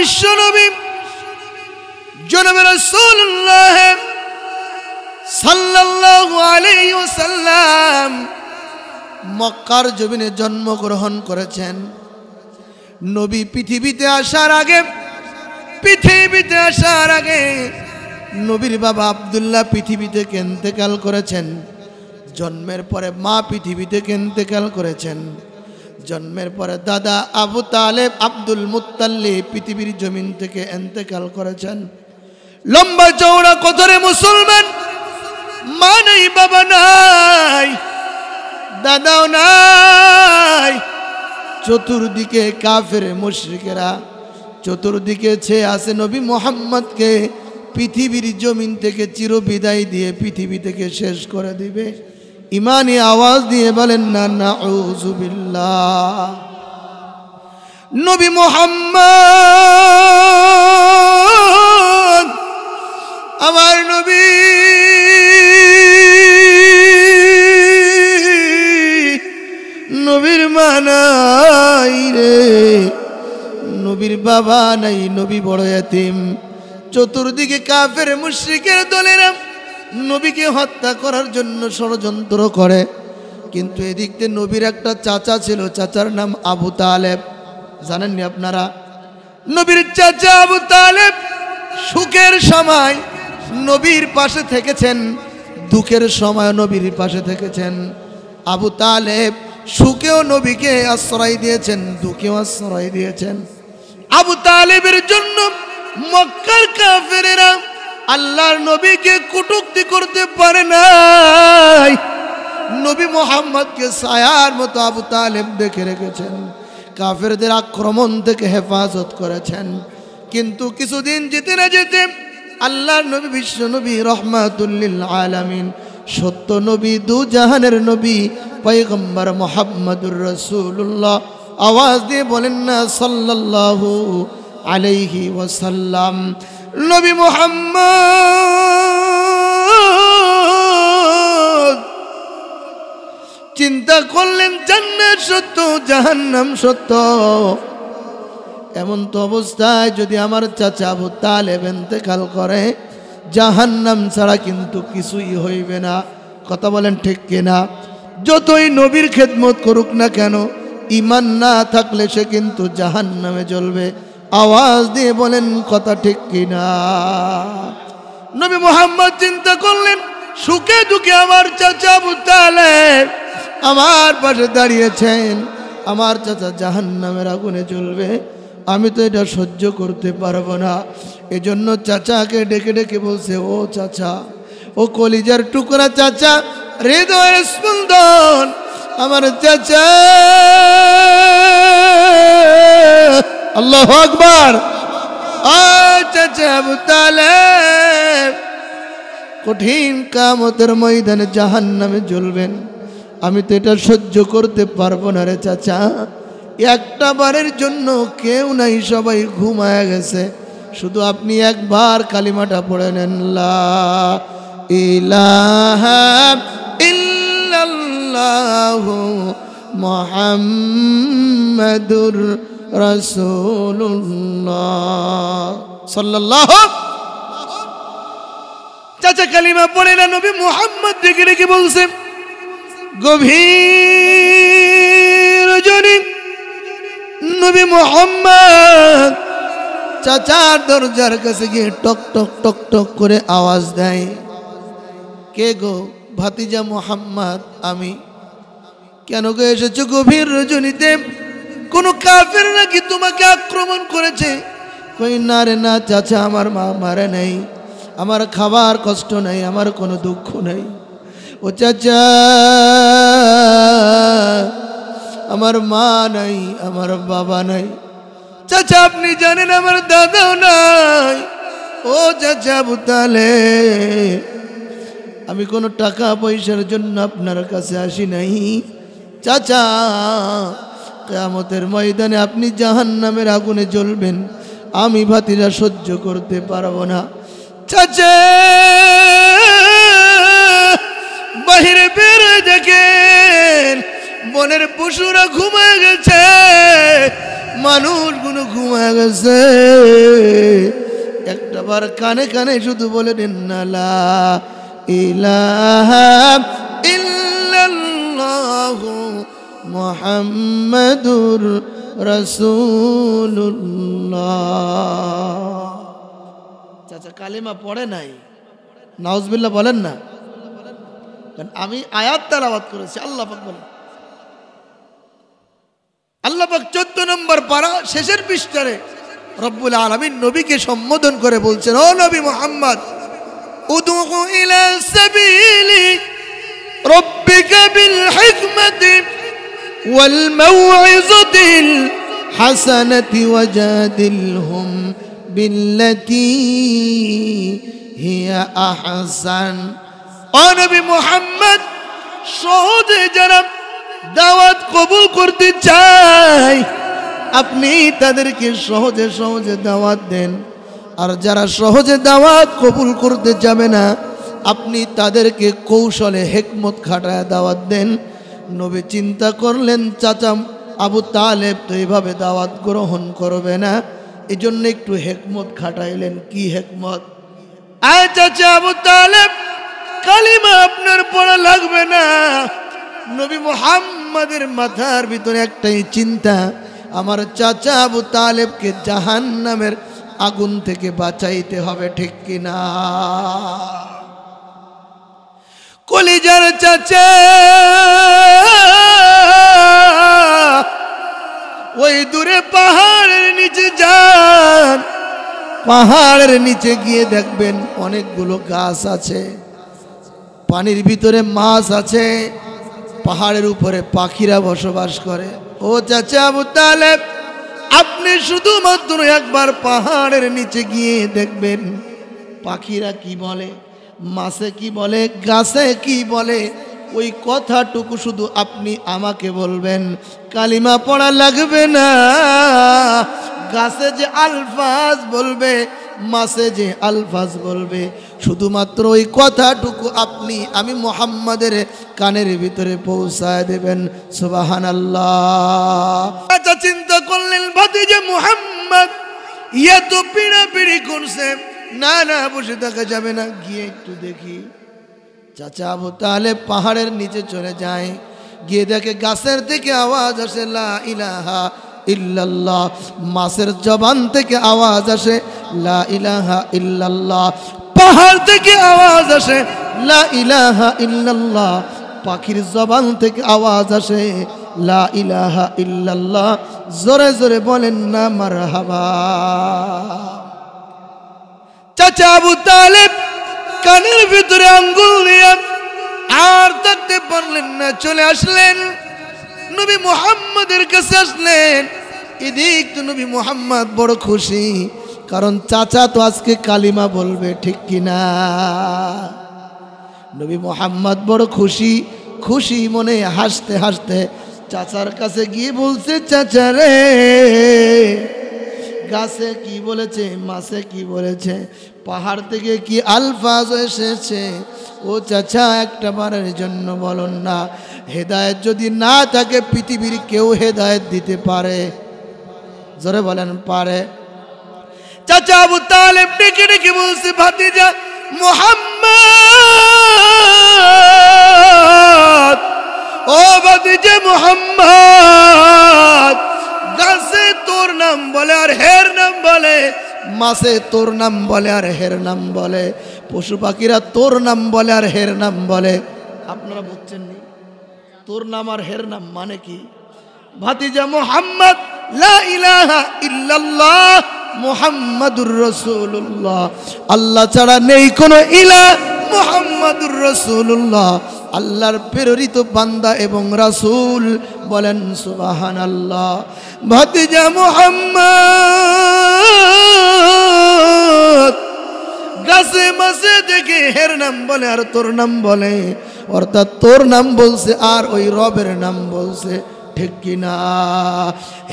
বিশ্বনবী জনাবে রাসূলুল্লাহ সাল্লাল্লাহু আলাইহি ওয়াসাল্লাম মক্কার জমিনে জন্মগ্রহণ করেছেন। নবী পৃথিবীতে আসার আগে নবীর বাবা আব্দুল্লাহ পৃথিবী থেকে ইন্তেকাল করেছেন। জন্মের পরে মা পৃথিবী থেকে ইন্তেকাল করেছেন। জন্মের পরে দাদা আবু তালেব আব্দুল মুত্তালিব পৃথিবীর জমিন থেকে ইন্তেকাল করেছেন। লম্বা চওড়া কথরে মুসলমান, মা নাই, বাবা নাই, দাদাও নাই। চতুর্দিকে কাফের মুশরিকেরা, চতুর্দিকে ছেয়ে আছে নবী মুহাম্মদকে পৃথিবীর জমিন থেকে চিরবিদায় দিয়ে পৃথিবী থেকে শেষ করে দিবে। ইমানি আওয়াজ দিয়ে বলেন না নাউযু বিল্লাহ। নবী মুহাম্মদ আমার নবী, নবীর মা নাই রে, নবীর বাবা নাই, নবী বড় এতিম। চতুর্দিকে কাফের মুশরিকের দলেরা নবীকে হত্যা করার জন্য ষড়যন্ত্র করে। কিন্তু এদিক থেকে নবীর একটা চাচা ছিল, চাচার নাম আবু তালেব। জানেননি আপনারা? নবীর চাচা আবু তালেব সুখের সময় নবীর পাশে থেকেছেন, দুঃখের সময় নবীর পাশে থেকেছেন। আবু তালেব সুখেও নবীকে আশ্রয় দিয়েছেন, দুঃখেও আশ্রয় দিয়েছেন। আবু তালেবের জন্য মক্কার কাফেরেরা আল্লাহর নবীকে কটূক্তি করতে পারে নাই। নবী মুহাম্মদকে ছায়ার মতো আবু তালেব দেখে রেখেছেন, কাফেরদের আক্রমণ থেকে হেফাজত করেছেন। কিন্তু কিছুদিন যেতে না যেতে আল্লাহর নবী, বিশ্ব নবী, রহমাতুল লিল আলামিন, সত্য নবী, দু জাহানের নবী পয়গম্বর মুহাম্মদুর রাসূলুল্লাহ, আওয়াজ দিয়ে বলেন না সাল্লাল্লাহু আলাইহি ওয়াসাল্লাম। নবী মুহাম্মদ চিন্তা করলেন জান্নাত সত্য, জাহান্নাম সত্য। এমন তো অবস্থায় যদি আমার চাচা আবু তালেব ইন্তেকাল করে, জাহান্নাম ছাড়া কিন্তু কিছুই হইবে না। কথা বলেন ঠিক কিনা? যতই নবীর খেদমত করুক না কেন, ঈমান না থাকলে সে কিন্তু জাহান্নামে জ্বলবে। আওয়াজ দিয়ে বলেন কথা ঠিক কিনা? নবী মুহাম্মদ চিন্তা করলেন, সুখে দুঃখে আমার চাচা আবু তালেব আমার পাশে দাঁড়িয়েছেন, আমার চাচা জাহান্নামের আগুনে জ্বলবে, আমি তো এটা সহ্য করতে পারবো না। এজন্য চাচাকে ডেকে ডেকে বলছে, ও চাচা, ও কলিজার টুকরা চাচা, হৃদয়ের স্পন্দন, আমার চাচা। আল্লাহু আকবার। চাচা আবু তালেব কঠিন কিয়ামতের ময়দানে জাহান্নামে জ্বলবেন, আমি তো এটা সহ্য করতে পারবো না রে চাচা। একটা বারের জন্য কেউ নাই, সবাই ঘুমায় গেছে, শুধু আপনি একবার কালিমাটা পড়ে নেন, লা ইলাহা ইল্লাল্লাহু মুহাম্মাদুর রাসূলুল্লাহ সাল্লাল্লাহু। চাচা কালিমা পড়ে না, নবী মুহাম্মদ ডেকে ডেকে বলছেন, গভীর রজনী নবী মুহাম্মদ চাচার দরজার কাছে গিয়ে টক টক টক টক করে আওয়াজ দেয়, কে গো? ভাতিজা মুহাম্মদ আমি। কেন গো এসেছো গভীর রজনীতে? কোন কাফের নাকি তোমাকে আক্রমণ করেছে? কই না রে না চাচা, আমার মা মারে নাই, আমার খাবার কষ্ট নাই, আমার কোনো দুঃখ নাই। ও চাচা, আমার মা নাই, আমার বাবা নাই। চাচা আপনি জানেন আমার দাদাও নাই। ও চাচা আবু তালেব, আমি কোনো টাকা পয়সার জন্য আপনার কাছে আসি নাই চাচা। কিয়ামতের ময়দানে আপনি জাহান্নামের আগুনে জ্বলবেন, আমি ভাতিজা সহ্য করতে পারবো না। চাচা বাহিরে বের দেখেন, বনের পশুরা ঘুমায় গেছে, মানুষগুলো ঘুমায় লাগছে একটাবার কানে কানে শুধু বলে দেন না লা ইলাহা ইল্লাল্লাহু মুহাম্মাদুর রাসূলুল্লাহ। চাচা কালেমা পড়ে নাই, নাউজুবিল্লাহ বলেন না, কারণ আমি আয়াত তেলাওয়াত করেছি। আল্লাহ পাক বলেন, আল্লাহ পাক 14 নম্বর পারা শেষের পৃষ্ঠারে রব্বুল আলামিন নবীকে সম্বোধন করে বলছেন, ও নবী মুহাম্মদ, উদউ ইলা সাবিলি রাব্বিকা বিল হিকমাতি ওয়াল মাউইযাতিল হাসানাতি ওয়াজাদিলহুম বিল্লাতী হিয়া আহসান। ও নবী মুহাম্মদ, সহজে যারা দাওয়াত কবুল করতে চায় আপনি তাদেরকে সহজে সহজে দাওয়াত দেন, আর যারা সহজে দাওয়াত কবুল করতে যাবে না আপনি তাদেরকে কৌশলে হিকমত খাটায় দাওয়াত দেন। নবী চিন্তা করলেন চাচা আবু তালেব তো এইভাবে দাওয়াত গ্রহণ করবে না, এজন্য একটু হিকমত খাটাইলেন। কি হিকমত? আয় চাচা আবু তালেব, কালিমা আপনার পড়া লাগবে না। নবী মুহাম্মাদের মাথার ভিতরে একটাই চিন্তা, আমার চাচা আবু তালেবকে জাহান্নামের আগুন থেকে বাঁচাইতে হবে, ঠিক কিনা? কলিজার চাচা ওই দূরে পাহাড়ের নিচে যান, পাহাড়ের নিচে গিয়ে দেখবেন অনেকগুলো গাছ আছে, পানির ভিতরে মাছ আছে, পাহাড়ের উপরে পাখিরা বসবাস করে। ও চাচা আবু তালেব, আপনি শুধুমাত্র একবার পাহাড়ের নিচে গিয়ে দেখবেন পাখিরা কি বলে, মাছে কি বলে, গাছে কি বলে, ওই কথাটুকু শুধু আপনি আমাকে বলবেন। কালিমা পড়া লাগবে না, গাছে যে আলফাজ বলবে, মাছে যে আলফাজ বলবে, শুধুমাত্র ওই কথাটুকু আপনি আমি মুহাম্মাদের কানের ভিতরে পৌঁছায় দেবেন। সুবহানাল্লাহ। আচ্ছা, চিন্তা করলেন ভাতিজা মুহাম্মদ ইয়া তো পিড়াপিড়ি করছে, না না বসে থাকা যাবে না, গিয়ে একটু দেখি। চাচা আবু তালেব পাহাড়ের নিচে চলে যায়, গিয়ে দেখে গাছের থেকে আওয়াজ আসে লা ইলাহা ইল্লাল্লাহ, মাছের জবান থেকে আওয়াজ আসে লা ইলাহা ইল্লাল্লাহ, পাহাড় থেকে আওয়াজ আসে লা ইলাহা ইল্লাল্লাহ, পাখির জবান থেকে আওয়াজ আসে লা ইলাহা ইল্লাল্লাহ। জোরে জোরে বলেন না মারহাবা। চাচা আবু তালেব কানের ভিতরে আঙ্গুল দিয়ে আর থাকতে পারলেন না, চলে আসলেন নবী মুহাম্মাদের কাছে আসলেন। এদিক তো নবী মুহাম্মদ বড় খুশি, কারণ চাচা তো আজকে কালিমা বলবে, ঠিক কিনা? নবী মুহাম্মদ বড় খুশি, খুশি মনে হাসতে হাসতে চাচার কাছে গিয়ে বলছে, চাচা রে, গাছে কি বলেছে, মাছে কি বলেছে, পাহাড় থেকে কি আলফাজ এসেছে, ও চাচা একটা বারের জন্য বলুন না। হেদায়েত যদি না থাকে পৃথিবীর কেউ হেদায়েত দিতে পারে? জোরে বলেন পারে? চাচা আবু তালেব ডেকে ডেকে বলছে, ভাতিজা মুহাম্মদ, ও ভাতিজা মুহাম্মদ, গাছে তোর নাম বলে আর হের নাম বলে, মাছে তোর নাম বলে আর হের নাম বলে, পশু পাখিরা তোর নাম বলে আর হের নাম বলে। আপনারা বুঝছেন নি তোর নাম আর হের নাম মানে কি? ভাতিজা মুহাম্মদ লা ইলাহা ইল্লাল্লাহ মুহাম্মাদুর রাসূলুল্লাহ, আল্লাহ ছাড়া নেই কোনো ইলাহ, মুহাম্মাদুর রাসূলুল্লাহ আল্লাহর প্রেরিত বান্দা এবং রাসূল। বলেন সুবহানাল্লাহ। ভাতিজা মুহাম্মদ গাছে মাছে দেখে হের নাম বলে আর তোর নাম বলে, অর্থাৎ তোর নাম বলছে আর ওই রবের নাম বলছে, ঠিক কিনা?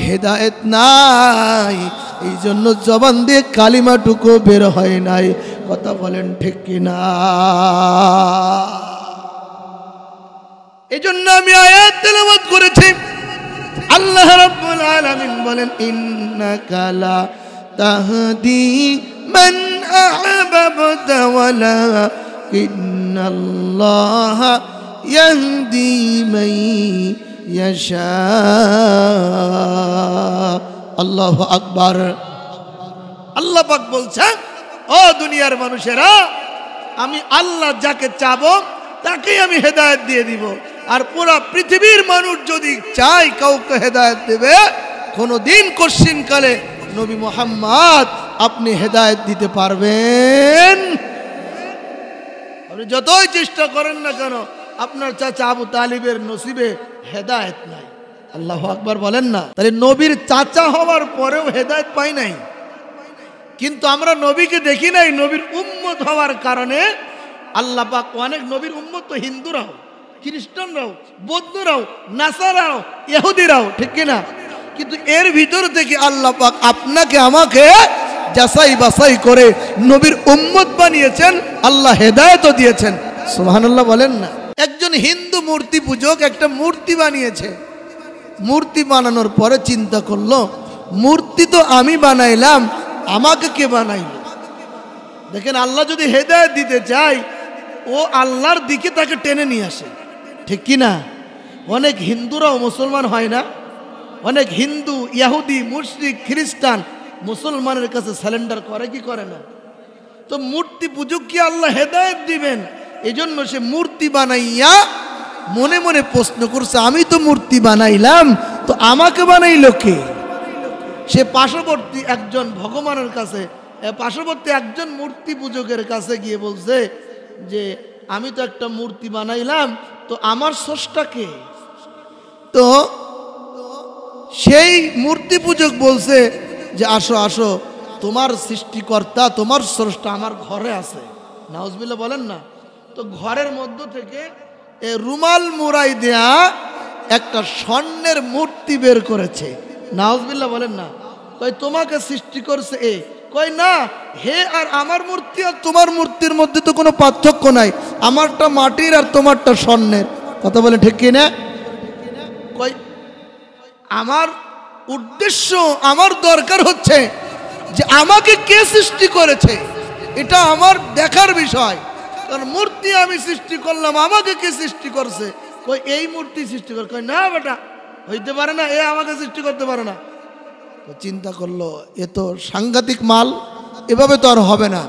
হেদায়েত নাই, এই জন্য জবান দিয়ে কালিমাটুকু বের হয় নাই। কথা বলেন ঠিক কিনা? এই জন্য আমি আয়াত তেলাওয়াত করেছি। আল্লাহ রাব্বুল আলামিন বলেন ইন্নাকা লা তাহদি মান আহবাবতা ওয়ালাকিন্নাল্লাহা ইয়াহদি মান ইয়াশা। আল্লাহু আকবার। আল্লাহ পাক বলছেন, ও দুনিয়ার মানুষেরা, আমি আল্লাহ যাকে চাবো তাকেই আমি হেদায়েত দিয়ে দিব। আর পুরা পৃথিবীর মানুষ যদি চায় কাউকে হেদায়েত দেবে, কোনোদিন কশিনকালে নবী মুহাম্মদ আপনি হেদায়েত দিতে পারবেন? আপনি যতই চেষ্টা করেন না কেন, আপনার চাচা আবু তালিবের নসিবে হেদায়েত নাই। আল্লাহু আকবার বলেন না। তাহলে নবীর চাচা হওয়ার পরেও হেদায়েত পাই নাই। কিন্তু আমরা নবীকে দেখি নাই। নবীর উম্মত হওয়ার কারণে আল্লাহ পাক অনেক নবীর উম্মত তো হিন্দুরাও, খ্রিস্টানরাও, বৌদ্ধরাও, নাসারাও, ইহুদিরাও, ঠিক কিনা? কিন্তু এর ভিতর থেকে আল্লাহ পাক আপনাকে আমাকে যাচাই বাছাই করে নবীর উম্মত বানিয়েছেন, আল্লাহ হেদায়েতও দিয়েছেন। সুবহানাল্লাহ বলেন না। একজন হিন্দু মূর্তি পূজক একটা মূর্তি বানিয়েছে। মূর্তি বানানোর পরে চিন্তা করলো, মূর্তি তো আমি বানাইলাম, আমাকে কে বানাইল? দেখেন, আল্লাহ যদি হেদায়েত দিতে চায়, ও আল্লাহর দিকে তাকে টেনে নিয়ে আসে, ঠিক কি না? অনেক হিন্দুরাও মুসলমান হয় না? অনেক হিন্দু, ইহুদি, মুশরিক, খ্রিস্টান মুসলমানের কাছে সারেন্ডার করে কি করে না? তো মূর্তি পূজক কি আল্লাহ হেদায়েত দিবেন? এজন্য সে মূর্তি বানাইয়া মনে মনে প্রশ্ন করছে, আমি তো মূর্তি বানাইলাম, তো আমাকে বানাইলো কে? সে পার্শ্ববর্তী একজন ভগবানের কাছে, পার্শ্ববর্তী একজন মূর্তি পূজকের কাছে গিয়ে বলছে যে আমি তো একটা মূর্তি বানাইলাম, তো আমার স্রষ্টা কে? তো সেই মূর্তি পূজক বলছে যে আসো আসো, তোমার সৃষ্টিকর্তা, তোমার স্রষ্টা আমার ঘরে আছে। নাউজুবিল্লাহ বলেন না। তো ঘরের মধ্য থেকে রুমাল মোড়াই দেয়া একটা স্বর্ণের মূর্তি বের করেছে। নাউজুবিল্লাহ বলেন না। কই তোমাকে সৃষ্টি করছে এ? কই না, হে আর আমার মূর্তি আর তোমার মূর্তির মধ্যে তো কোনো পার্থক্য নাই, আমারটা মাটির আর তোমারটা স্বর্ণের। কথা বলে ঠিক কিনা? কই আমার উদ্দেশ্য, আমার দরকার হচ্ছে যে আমাকে কে সৃষ্টি করেছে, এটা আমার দেখার বিষয়। কারণ মূর্তি আমি সৃষ্টি করলাম, আমাকে কে সৃষ্টি করছে? কই এই মূর্তি সৃষ্টি করে। কই না বেটা, হইতে পারে না, এ আমাকে সৃষ্টি করতে পারে না। তো চিন্তা করলো এ তো সাংঘাতিক মাল, এভাবে তো আর হবে না।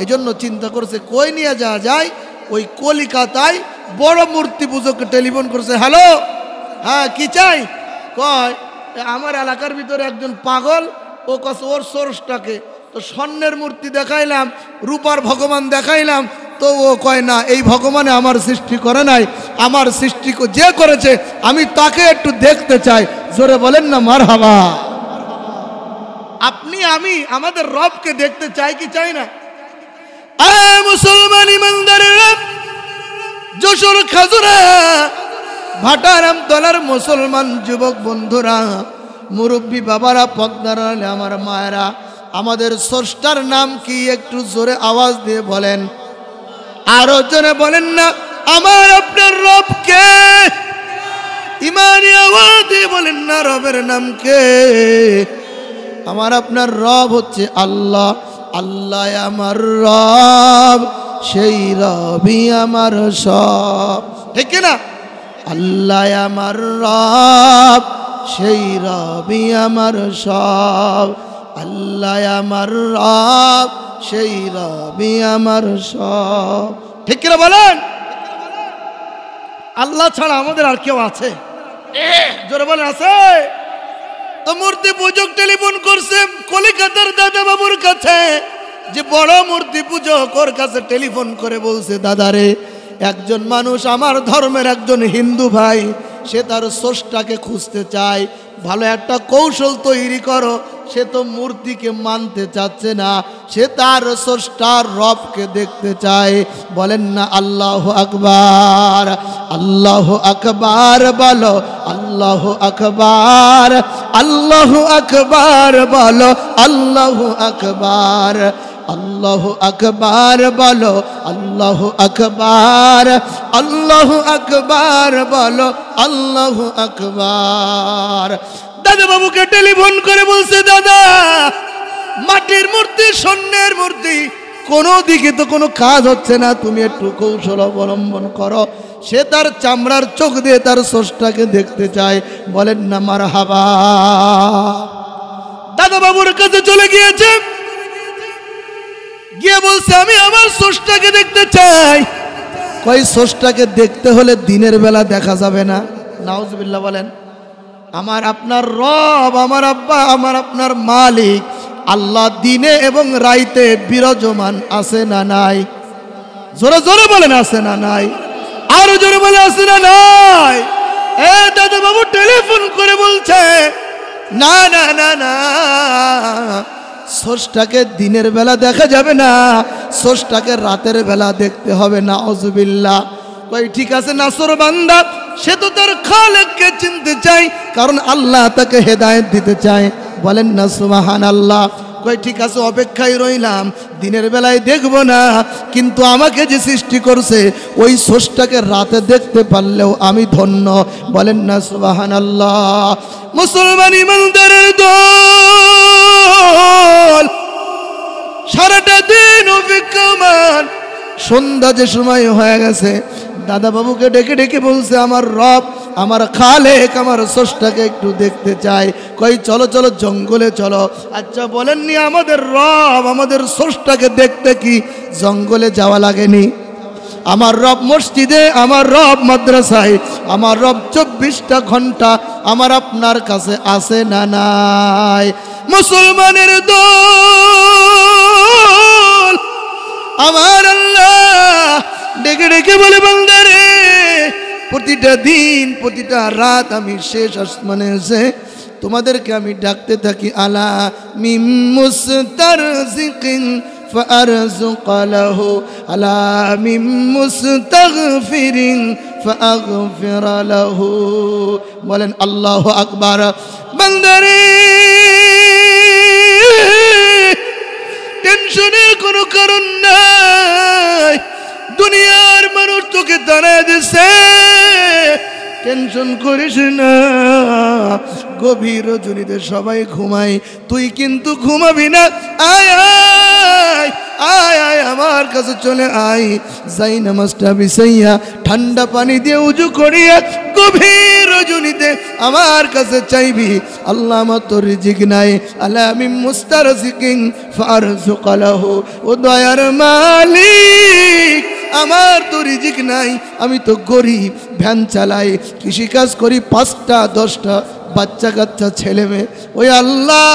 এজন্য চিন্তা করছে কই নিয়ে যাওয়া যায়। ওই কলিকাতায় বড় মূর্তি পূজককে টেলিফোন করছে, হ্যালো, হ্যাঁ কি চাই? কয় আমার এলাকার ভিতরে একজন পাগল, ও কাছে ওর সোর্সটাকে তো স্বর্ণের মূর্তি দেখাইলাম, রূপার ভগবান দেখাইলাম, তো ও কয় না, এই ভগবানে আমার সৃষ্টি করে নাই, আমার সৃষ্টি যে করেছে আমি তাকে একটু দেখতে চাই। জোরে বলেন না মারহাবা। আপনি আমি আমাদের রবকে দেখতে চাই কি চাই না? মুসলমান ইমানদারেরা, যশোর খাজুরা ভাটারাম তলার মুসলমান যুবক বন্ধুরা, মুরব্বী বাবারা, পদ্মার আমার মায়েরা, আমাদের স্রষ্টার নাম কি? একটু জোরে আওয়াজ দিয়ে বলেন, আরো জোরে বলেন না। আমার আপনার রব কে? ইমানি আওয়াজ দিয়ে বলেন না, রবের নাম কে? আমার আপনার রব হচ্ছে আল্লাহ। আল্লাহ আমার রব, সেই রবই আমার সব, ঠিক না? আল্লাহ আমার রব, সেই রবই আমার সব। আল্লাহ আমার রব, সেই রবই আমার সব, ঠিক কিনা বলেন? আল্লাহ ছাড়া আমাদের আর কেউ আছে? জোরে বলেন আছে? তো মূর্তি পূজক টেলিফোন করছে কলিকাতার দাদা বাবুর কাছে, যে বড় মূর্তি পূজক, ওর কাছে টেলিফোন করে বলছে, দাদারে, একজন মানুষ আমার ধর্মের একজন হিন্দু ভাই, সে তার স্রষ্টাকে খুঁজতে চায়, ভালো একটা কৌশল তৈরি করো। সে তো মূর্তিকে মানতে চাচ্ছে না, সে তার স্রষ্টার রবকে দেখতে চায়। বলেন না আল্লাহু আকবার, আল্লাহু আকবার বলো, আল্লাহু আকবার, আল্লাহু আকবার বলো, আল্লাহু আকবার। আল্লাহু আকবার বলো, আল্লাহু আকবার, আল্লাহু আকবার বলো, আল্লাহু আকবার। দাদা বাবুকে টেলিফোন করে বলছে, দাদা মাটির মূর্তি, স্বর্ণের মূর্তি, কোনো দিকে তো কোনো কাজ হচ্ছে না, তুমি একটু কৌশল অবলম্বন করো। সে তার চামড়ার চোখ দিয়ে তার স্রষ্টাকে দেখতে চায়। বলেন না মারহাবা। দাদা বাবুর কাছে চলে গিয়েছে, গিয়ে বলছে আমি আমার স্রষ্টাকে দেখতে চাই। কই স্রষ্টাকে দেখতে হলে দিনের বেলা দেখা যাবে না। নাউজুবিল্লাহ বলেন। আমার আপনার রব, আমার আব্বা, আমার আপনার মালিক আল্লাহ দিনে এবং রাইতে বিরাজমান আছে না নাই? জোরে জোরে বলেন আছে না নাই? আরো জোরে বলে আছে না নাই? এ দাদা বাবু টেলিফোন করে বলছে না না না না, স্রষ্টাকে দিনের বেলা দেখা যাবে না, স্রষ্টাকে রাতের বেলা দেখতে হবে। নাউজুবিল্লাহ। কই ঠিক আছে নাসর বান্দা, সে তো তার খালেককে চিনতে চায়, কারণ আল্লাহ তাকে হেদায়েত দিতে চায়। বলেন না সুবহানাল্লাহ। কই ঠিক আছে অপেক্ষায় রইলাম, দিনের বেলায় দেখব না, কিন্তু আমাকে যে সৃষ্টি করছে ওই স্রষ্টাকে রাতে দেখতে পারলেও আমি ধন্য। বলেন না সুবহানাল্লাহ। মুসলমান ইমানদারের দল সারাটা দিন অপেক্ষমান। সন্ধ্যা যে সময় হয়ে গেছে, দাদা বাবুকে ডেকে ডেকে বলছে আমার রব, আমার খালেক, আমার স্রষ্টাকে একটু দেখতে চাই। কই চলো চলো জঙ্গলে চলো। আচ্ছা বলেননি আমাদের রব, আমাদের স্রষ্টাকে দেখতে কি জঙ্গলে যাওয়া লাগেনি? আমার রব মসজিদে, আমার রব মাদ্রাসায়, আমার রব 24টা ঘন্টা আমার আপনার কাছে আছে না নাই? মুসলমানের দল আমার আল্লাহ ডেকে ডেকে বলে বান্দারে, প্রতিটা দিন প্রতিটা রাত আমি শেষ আসমানে এসে তোমাদেরকে আমি ডাকতে থাকি, আলা মিম মুস্তারজিকিন ফারযুক লাহু, আলা মিম মুস্তাগফিরিন ফাগফির লাহু। বলেন আল্লাহু আকবার। বান্দারে টেনশনের কোনো কারণ নাই, দুনিয়ার মানুষ তোকে দাঁড়ায় দিছে, টেনশন করিস না। গভীর রজনীতে সবাই ঘুমায়, তুই কিন্তু ঘুমাবি না। আয় আয় আয় আয় আমার কাছে চলে আয়, যাই নামাজটা বিছাইয়া ঠান্ডা পানি দিয়ে উজু করিয়া গভীর রজনীতে আমার কাছে চাইবি, আল্লাহ আমার তো রিজিক নাই, আলা মিন মুস্তারজিকিন ফারযুক লাহু। ও দয়ার মালিক, আমার তো রিজিক নাই, আমি তো গরিব, ভ্যান চালাই, কৃষিকাজ করি, 5টা 10টা বাচ্চা কাচ্চা ছেলে মেয়ে। ওই আল্লাহ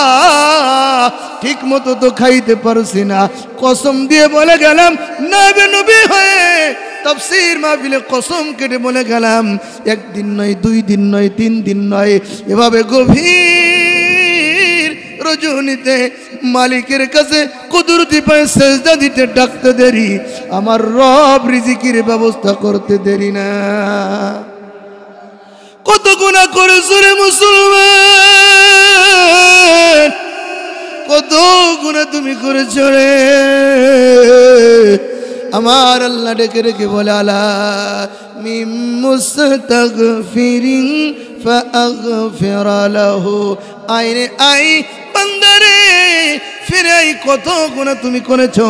ঠিক মতো তো খাইতে পারছি না। কসম দিয়ে বলে গেলাম, নবী নবী হয়ে তাফসীর মাহফিলে কসম কেটে বলে গেলাম, 1 দিন নয়, 2 দিন নয়, 3 দিন নয়, এভাবে গভীর রজনীতে মালিকের কাছে কুদরতি পায়ে সেজদা দিতে ডাকতে দেরি, আমার রব রিজিকের ব্যবস্থা করতে দেরি না। কত গুনাহ করেছ রে মুসলমান, কত গুনাহ তুমি করেছ রে। আমার আল্লাহ ডেকে ডেকে বলে, আলা মিম মুস্তাগফিরিন ফাগফির লাহু। আইরে আই বান্দারে, ফিরে আই, কত গুনাহ তুমি করেছো,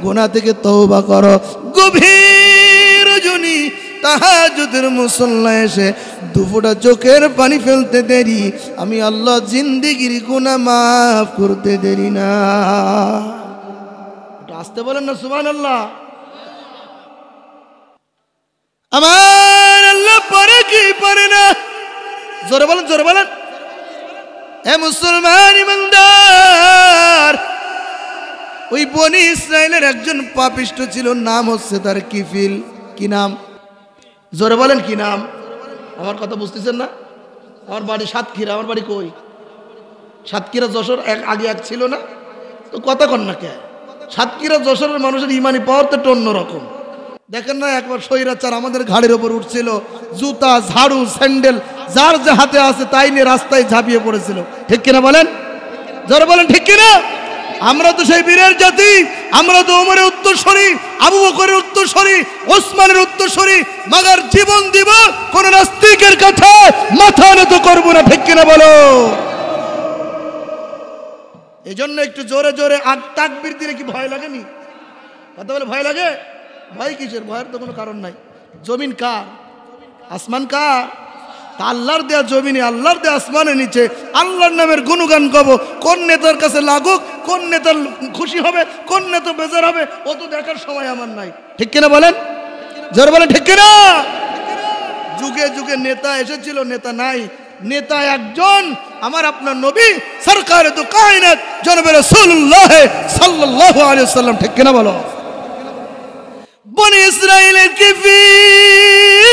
গুনাহ থেকে তওবা করো। গভীর রজনী তাহাজ্জুদের মুসল্লা এসে দুফোঁটা চোখের পানি ফেলতে দেরি, আমি আল্লাহ জিন্দেগির গুনাহ মাফ করতে দেরি না। আসতে বলেন না সুবহানাল্লাহ। আমার আল্লাহ পারে কি পারে না? জোরে বলেন, জোরে বলেন। হে মুসলমান ইমানদার, ওই বনি ইসরায়েলের একজন পাপিষ্ঠ ছিল, নাম হচ্ছে তার কিফিল। কি নাম? জোরে বলেন কি নাম? আমার কথা বুঝতেছেন না? আমার বাড়ি সাতক্ষীরা। আমার বাড়ি কই? সাতক্ষীরা যশোর আগে এক ছিল না তো? কথা কন না কে? সাতক্ষীরা যশোরের মানুষের ইমানি পাওয়ার তো অন্যরকম। দেখেন না, একবার স্বৈরাচার আমাদের ঘাড়ের ওপর উঠছিল, জুতা, ঝাড়ু, স্যান্ডেল যার যে হাতে আছে তাই নিয়ে রাস্তায় ঝাঁপিয়ে পড়েছিল। ঠিক কিনা বলেন? জোরে বলেন ঠিক কিনা? আমরা তো সেই বীরের জাতি, আমরা তো ওমরের উত্তরসূরি, আবু বকরের উত্তরসূরি, ওসমানের উত্তরসূরি, মাগার জীবন দিব কোন নাস্তিকের কাছে মাথা নত করব না, ঠিক কিনা বলো? এই জন্য একটু জোরে জোরে তাকবীর দিলে কি ভয় লাগেনি? কথা বলে ভয় লাগে? ভয় কিসের? ভয়ের তো কোনো কারণ নাই। জমিন কার? আসমান কার? তা আল্লাহর দেয়া জমিনে, আল্লাহর দেয়া আসমানের নিচে আল্লাহর নামের গুণগান গাব। কোন নেতার কাছে লাগুক, কোন নেতার খুশি হবে, কোন নেতা বেজার হবে, ও তো দেখার সময় আমার নাই, ঠিক কিনা বলেন? জোরে বলেন ঠিক কিনা? যুগে যুগে নেতা এসেছিল, নেতা নাই। নেতা একজন, আমার আপনার নবী সরকার দু কায়নাত জনাবে রাসূলুল্লাহ সাল্লাল্লাহু আলাইহি ওয়াসাল্লাম, ঠিক কিনা বলো? বনি ইসরাইলের কিফিল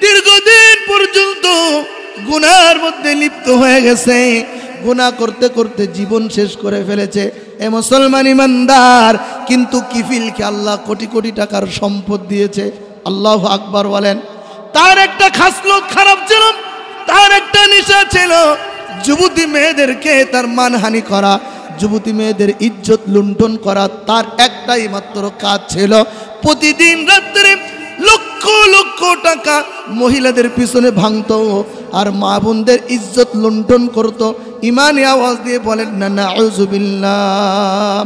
দীর্ঘদিন পর্যন্ত গুনার মধ্যে লিপ্ত হয়ে গেছে, গুনাহ করতে করতে জীবন শেষ করে ফেলেছে। এ মুসলমান ইমানদার, কিন্তু কিফিলকে আল্লাহ কোটি কোটি টাকার সম্পদ দিয়েছে। আল্লাহু আকবার বলেন। তার একটা খাসলত খারাপ ছিল, তার একটা নেশা ছিল যুবতী মেয়েদেরকে তার মানহানি করা, যুবতী মেয়েদের ইজ্জত লুণ্ঠন করা। তার একটাই মাত্র কাজ ছিল, প্রতিদিন রাত্রে লক্ষ লক্ষ টাকা মহিলাদের পিছনে ভাঙতো আর মা বোনদের ইজ্জত লুণ্ঠন করত। ইমানি আওয়াজ দিয়ে বলেন না নাউযুবিল্লাহ।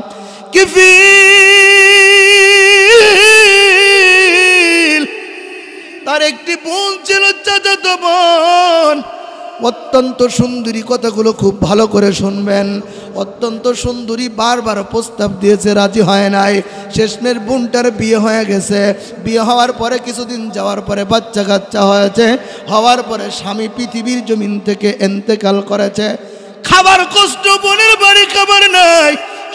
কিফিল তার একটি বোন ছিল, চাচাতো বোন, অত্যন্ত সুন্দরী। কথাগুলো খুব ভালো করে শুনবেন। অত্যন্ত সুন্দরী, বারবার প্রস্তাব দিয়েছে, রাজি হয় নাই। শেষমেশ বোনটার বিয়ে হয়ে গেছে। বিয়ে হওয়ার পরে কিছুদিন যাওয়ার পরে বাচ্চা কাচ্চা হয়েছে। হওয়ার পরে স্বামী পৃথিবীর জমিন থেকে ইন্তেকাল করেছে। খাবার কষ্ট, বোনের বাড়ি খাবার নাই।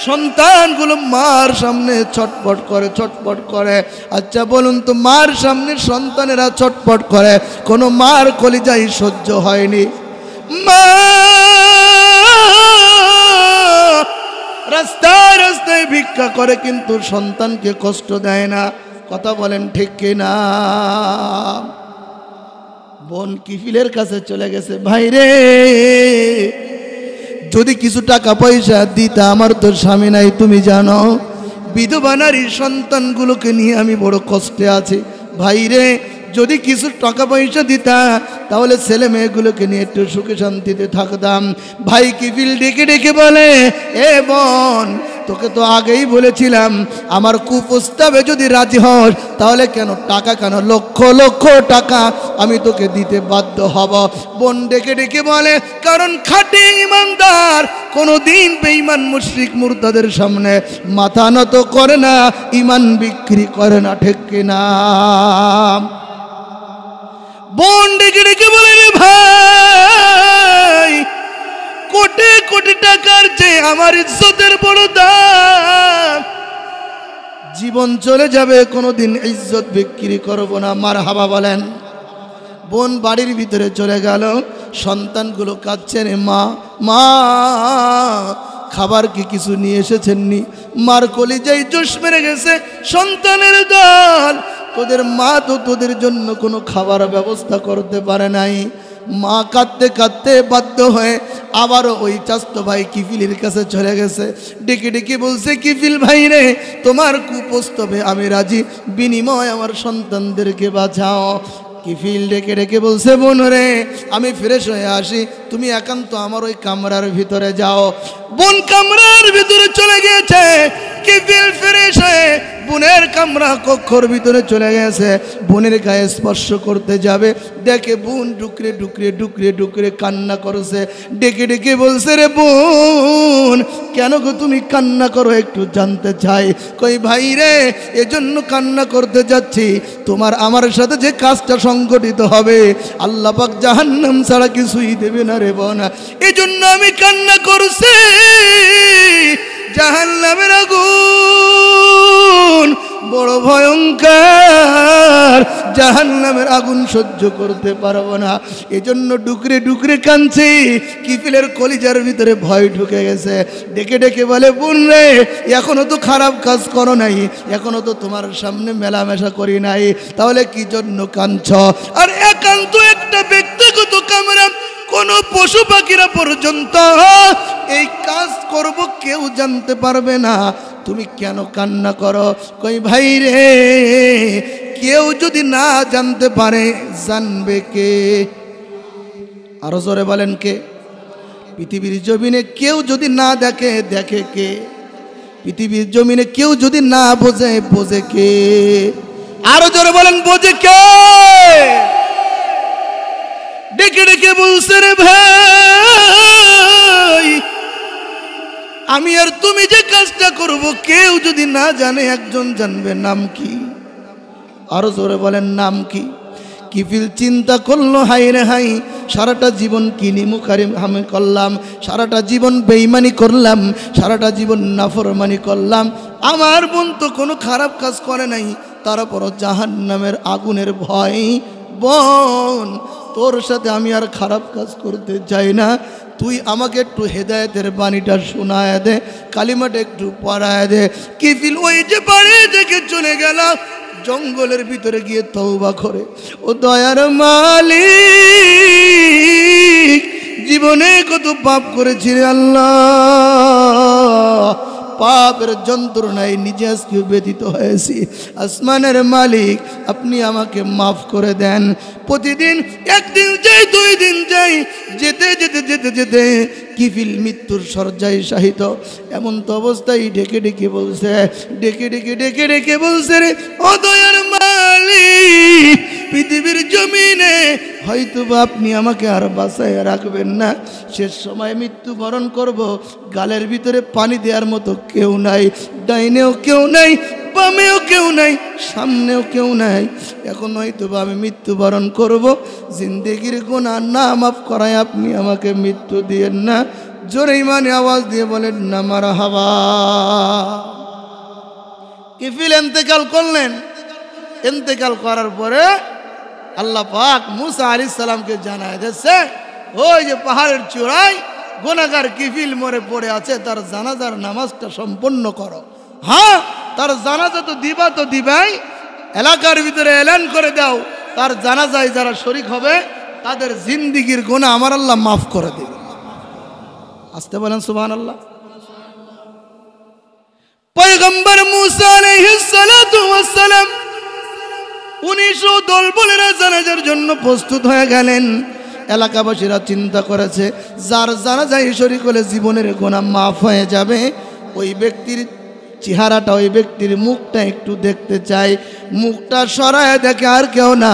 সন্তানগুলো মার সামনে ছটপট করে, ছটপট করে। আচ্ছা বলুন তো, মার সামনে সন্তানেরা ছটপট করে, কোনো মার কলিজায় সহ্য হয়নি? মা রাস্তায় রাস্তায় ভিক্ষা করে, কিন্তু সন্তানকে কষ্ট দেয় না। কথা বলেন ঠিক কিনা? বোন কিফিলের কাছে চলে গেছে, ভাই রে যদি কিছু টাকা পয়সা দিতা, আমার তো স্বামী নাই, তুমি জানো বিধবা নারীর সন্তানগুলোকে নিয়ে আমি বড় কষ্টে আছি। ভাই রে যদি কিছু টাকা পয়সা দিতা, তাহলে ছেলে মেয়েগুলোকে নিয়ে একটু সুখে শান্তিতে থাকতাম। ভাই কিফিল ডেকে ডেকে বলে, এ বোন, তোকে তো আগেই বলেছিলাম আমার কুপ্রস্তাবে যদি রাজি হস, তাহলে কেন টাকা, কেন লক্ষ লক্ষ টাকা আমি তোকে দিতে বাধ্য হব। বোন ডেকে ডেকে বলে, কারণ খাঁটি ইমানদার কোনোদিন বেঈমান মুশরিক মুরতাদের সামনে মাথা নত করে না, ইমান বিক্রি করে না, ঠিক কিনা? বোন ডেকে ডেকে বলে, রে ভাই, কোটি কোটি টাকার চেয়ে আমার ইজ্জতের বড় দাম। জীবন চলে যাবে, কোনোদিন ইজ্জত বিক্রি করব না। মারহাবা বলেন। বোন বাড়ির ভিতরে চলে গেল। সন্তানগুলো কাঁদছে, রে মা, মা খাবার কি কিছু নিয়ে এসেছেননি? মার কলিজায় জোশ মেরে গেছে। সন্তানের দল, তোদের মা তো তোদের জন্য কোনো খাবার ব্যবস্থা করতে পারে নাই। মা কাঁদতে কাঁদতে বাধ্য হয়ে আবারও ওই চাস্তো ভাই কিফিলের কাছে চলে গেছে। ডেকে ডেকে বলছে, কিফিল ভাই রে, তোমার কুপ্রস্তাবে আমি রাজি, বিনিময় আমার সন্তানদেরকে বাঁচাও। কিফিল ডেকে ডেকে বলছে, বোন রে, আমি ফ্রেশ হয়ে আসি, তুমি একান্ত আমার ওই কামরার ভিতরে যাও। বোন কামরার ভিতরে চলে গিয়েছে। কিফিল ফ্রেশ হয়ে বোনের কামরা কক্ষর ভিতরে চলে গেছে। বোনের গায়ে স্পর্শ করতে যাবে, দেখে বোন ডুকরে ডুকরে ডুকরে ডুকরে কান্না করছে। ডেকে ডেকে বলছে, রে বোন, কেন গো তুমি কান্না করো, একটু জানতে চাই। কই ভাই রে, এজন্য কান্না করতে যাচ্ছি, তোমার আমার সাথে যে কাজটা সংগঠিত হবে, আল্লাহ পাক জাহান্নাম ছাড়া কিছুই দেবে না রে বোন, এজন্য আমি কান্না করছি। জাহান্নামের আগুন বড় ভয়ঙ্কর, জাহান্নামের আগুন সহ্য করতে পারবো না, এজন্য ডুকরে ডুকরে কাঁদছি। কিফিলের কলিজার ভিতরে ভয় ঢুকে গেছে। ডেকে ডেকে বলে, বোন রে, এখনো তো খারাপ কাজ করো নাই, এখনো তো তোমার সামনে মেলামেশা করি নাই, তাহলে কি জন্য কাঁদছ? আর একান্ত একটা ব্যক্তিগত কামরা, কোন পশু পাখিরা পর্যন্ত এই কাজ করব কেউ জানতে পারবে না। তুমি কেন কান্না করো? কই ভাই রে, কেউ যদি না জানতে পারে জানবে কে? আরো জোরে বলেন কে? পৃথিবীর জমিনে কেউ যদি না দেখে দেখে কে? পৃথিবীর জমিনে কেউ যদি না বোঝে বোঝে কে? আরো জোরে বলেন বোঝে কে? ডেকে ডেকে বলছে রে ভাই, আমি আর তুমি যে কাজটা করব কেউ যদি না জানে একজন জানবে, নাম কি? আরো জোরে বলেন নাম কি? কিফিল চিন্তা করলো, হাই রে হাই, সারাটা জীবন কিনি মুখারি আমি করলাম, সারাটা জীবন বেঈমানি করলাম, সারাটা জীবন নাফরমানি করলাম, আমার বোন তো কোনো খারাপ কাজ করে নাই, তারপরও জাহান্নামের আগুনের ভয়। বোন, তোর সাথে আমি আর খারাপ কাজ করতে চাই না, তুই আমাকে একটু হেদায়েতের বাণীটা শোনায় দে, কালিমাটা একটু পড়ায় দে। কিফিল ওই যে বাড়ি থেকে চলে গেল, জঙ্গলের ভিতরে গিয়ে তওবা করে, ও দয়ার মালিক, জীবনে কত পাপ করেছি রে আল্লাহ, পাপের যন্ত্রণায় নিজে আজকে ব্যথিত হয়েছি। আসমানের মালিক, আপনি আমাকে মাফ করে দেন। প্রতিদিন একদিন যাই, দুই দিন যাই, যেতে যেতে যেতে যেতে কিফিল মৃত্যুর শয্যায় শায়িত। এমন তো অবস্থায় ডেকে ডেকে বলছে, ডেকে ডেকে ডেকে ডেকে বলছে রে ও দয়ার মালিক, পৃথিবীর জমিনে হয়তো বা আপনি আমাকে আর বাঁচায় রাখবেন না, শেষ সময় মৃত্যুবরণ করব, গালের ভিতরে পানি দেওয়ার মতো কেউ নাই, ডাইনেও কেউ নাই, বামেও কেউ নাই, সামনেও কেউ নাই, এখন হয়তো বা আমি মৃত্যুবরণ করব, জিন্দেগির গুনাহ না মাফ করায় আপনি আমাকে মৃত্যু দিয়েন না। জোরে ইমানে আওয়াজ দিয়ে বলেন না মারহাবা। কিফিল ইন্তেকাল করলেন। ইন্তেকাল করার পরে আল্লাহ পাক মুসা আলাইহিস সালামকে জানায় দিয়েছে, ওই যে পাহাড়ের চূড়ায় গুনাহগার কিফিল মরে পড়ে আছে, তার জানাজার নামাজটা সম্পন্ন করো। হ্যাঁ, তার জানাজা তো দিবা, তো দিবাই, এলাকার ভিতরে এলান করে দাও, তার জানাজায় যারা শরীক হবে তাদের জিন্দেগির গুনাহ আমার আল্লাহ মাফ করে দেবে। আসতে বলেন সুবহানাল্লাহ। পয়গম্বর মুসা আলাইহিস সালাতু ওয়াস সালাম 1900 দল বলেরা জানাজার জন্য প্রস্তুত হয়ে গেলেন। এলাকাবাসীরা চিন্তা করেছে, যার জানাজায় শরীক হলে জীবনের গুনাহ মাফ হয়ে যাবে, ওই ব্যক্তির চেহারাটা, ওই ব্যক্তির মুখটা একটু দেখতে চাই। মুখটা সরায় দেখে আর কেউ না,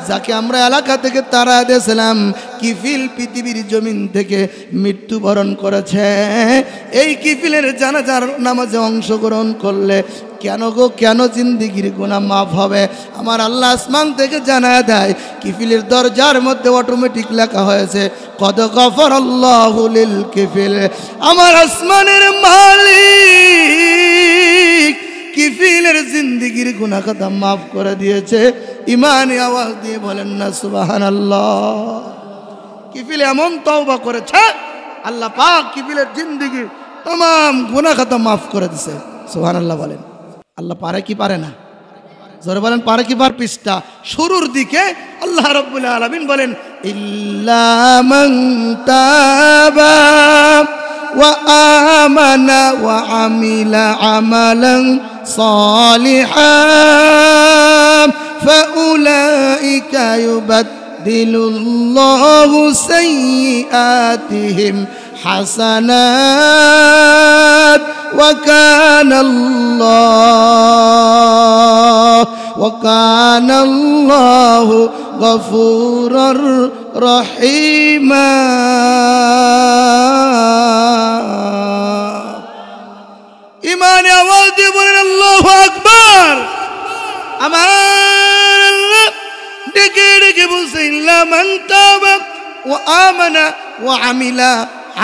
যাকে আমরা এলাকা থেকে তাড়া দিয়েছিলাম, কিফিল পৃথিবীর জমিন থেকে মৃত্যুবরণ করেছে। এই কিফিলের জানাজার নামাজে অংশগ্রহণ করলে কেন গো, কেন জিন্দেগির গুনাহ মাফ হবে? আমার আল্লাহ আসমান থেকে জানায় দেয়, কিফিলের দরজার মধ্যে অটোমেটিক লেখা হয়েছে কদ গফরাল্লাহু লিল কিফিল। আমার আসমানের মালিক কিফিলের জিন্দেগির গুনাহ খাতা মাফ করে দিয়েছে। ইমানে আওয়াজ দিয়ে বলেন না সুবহানাল্লাহ। কিফিল এমন তওবা করেছে, আল্লাহ পাক কিফিলের জিন্দেগির तमाम गुनाह খাতা মাফ করে দিয়েছে। সুবহানাল্লাহ বলেন। আল্লাহ পারে কি পারে না? জোরে বলেন পারে কি পার? পৃষ্ঠা শুরুর দিকে আল্লাহ রাব্বুল আলামিন বলেন, ইল্লা মান তাবা ওয়া আমানা ওয়া আমিলা আমালান সালিহান ফাউলাইকা ইউবাদদিলুল্লাহু সাইয়্যাতিহিম হাসানাত ওয়া কানাল্লাহু গফুরুর রহিমা। ইমানে আওয়াজ দিয়ে বলেন আল্লাহু আকবার। আমার আল্লাহ ডেকে ডেকে বলছে, ইল্লা মান তাবা ওয়া আমানা ওয়া আমিলা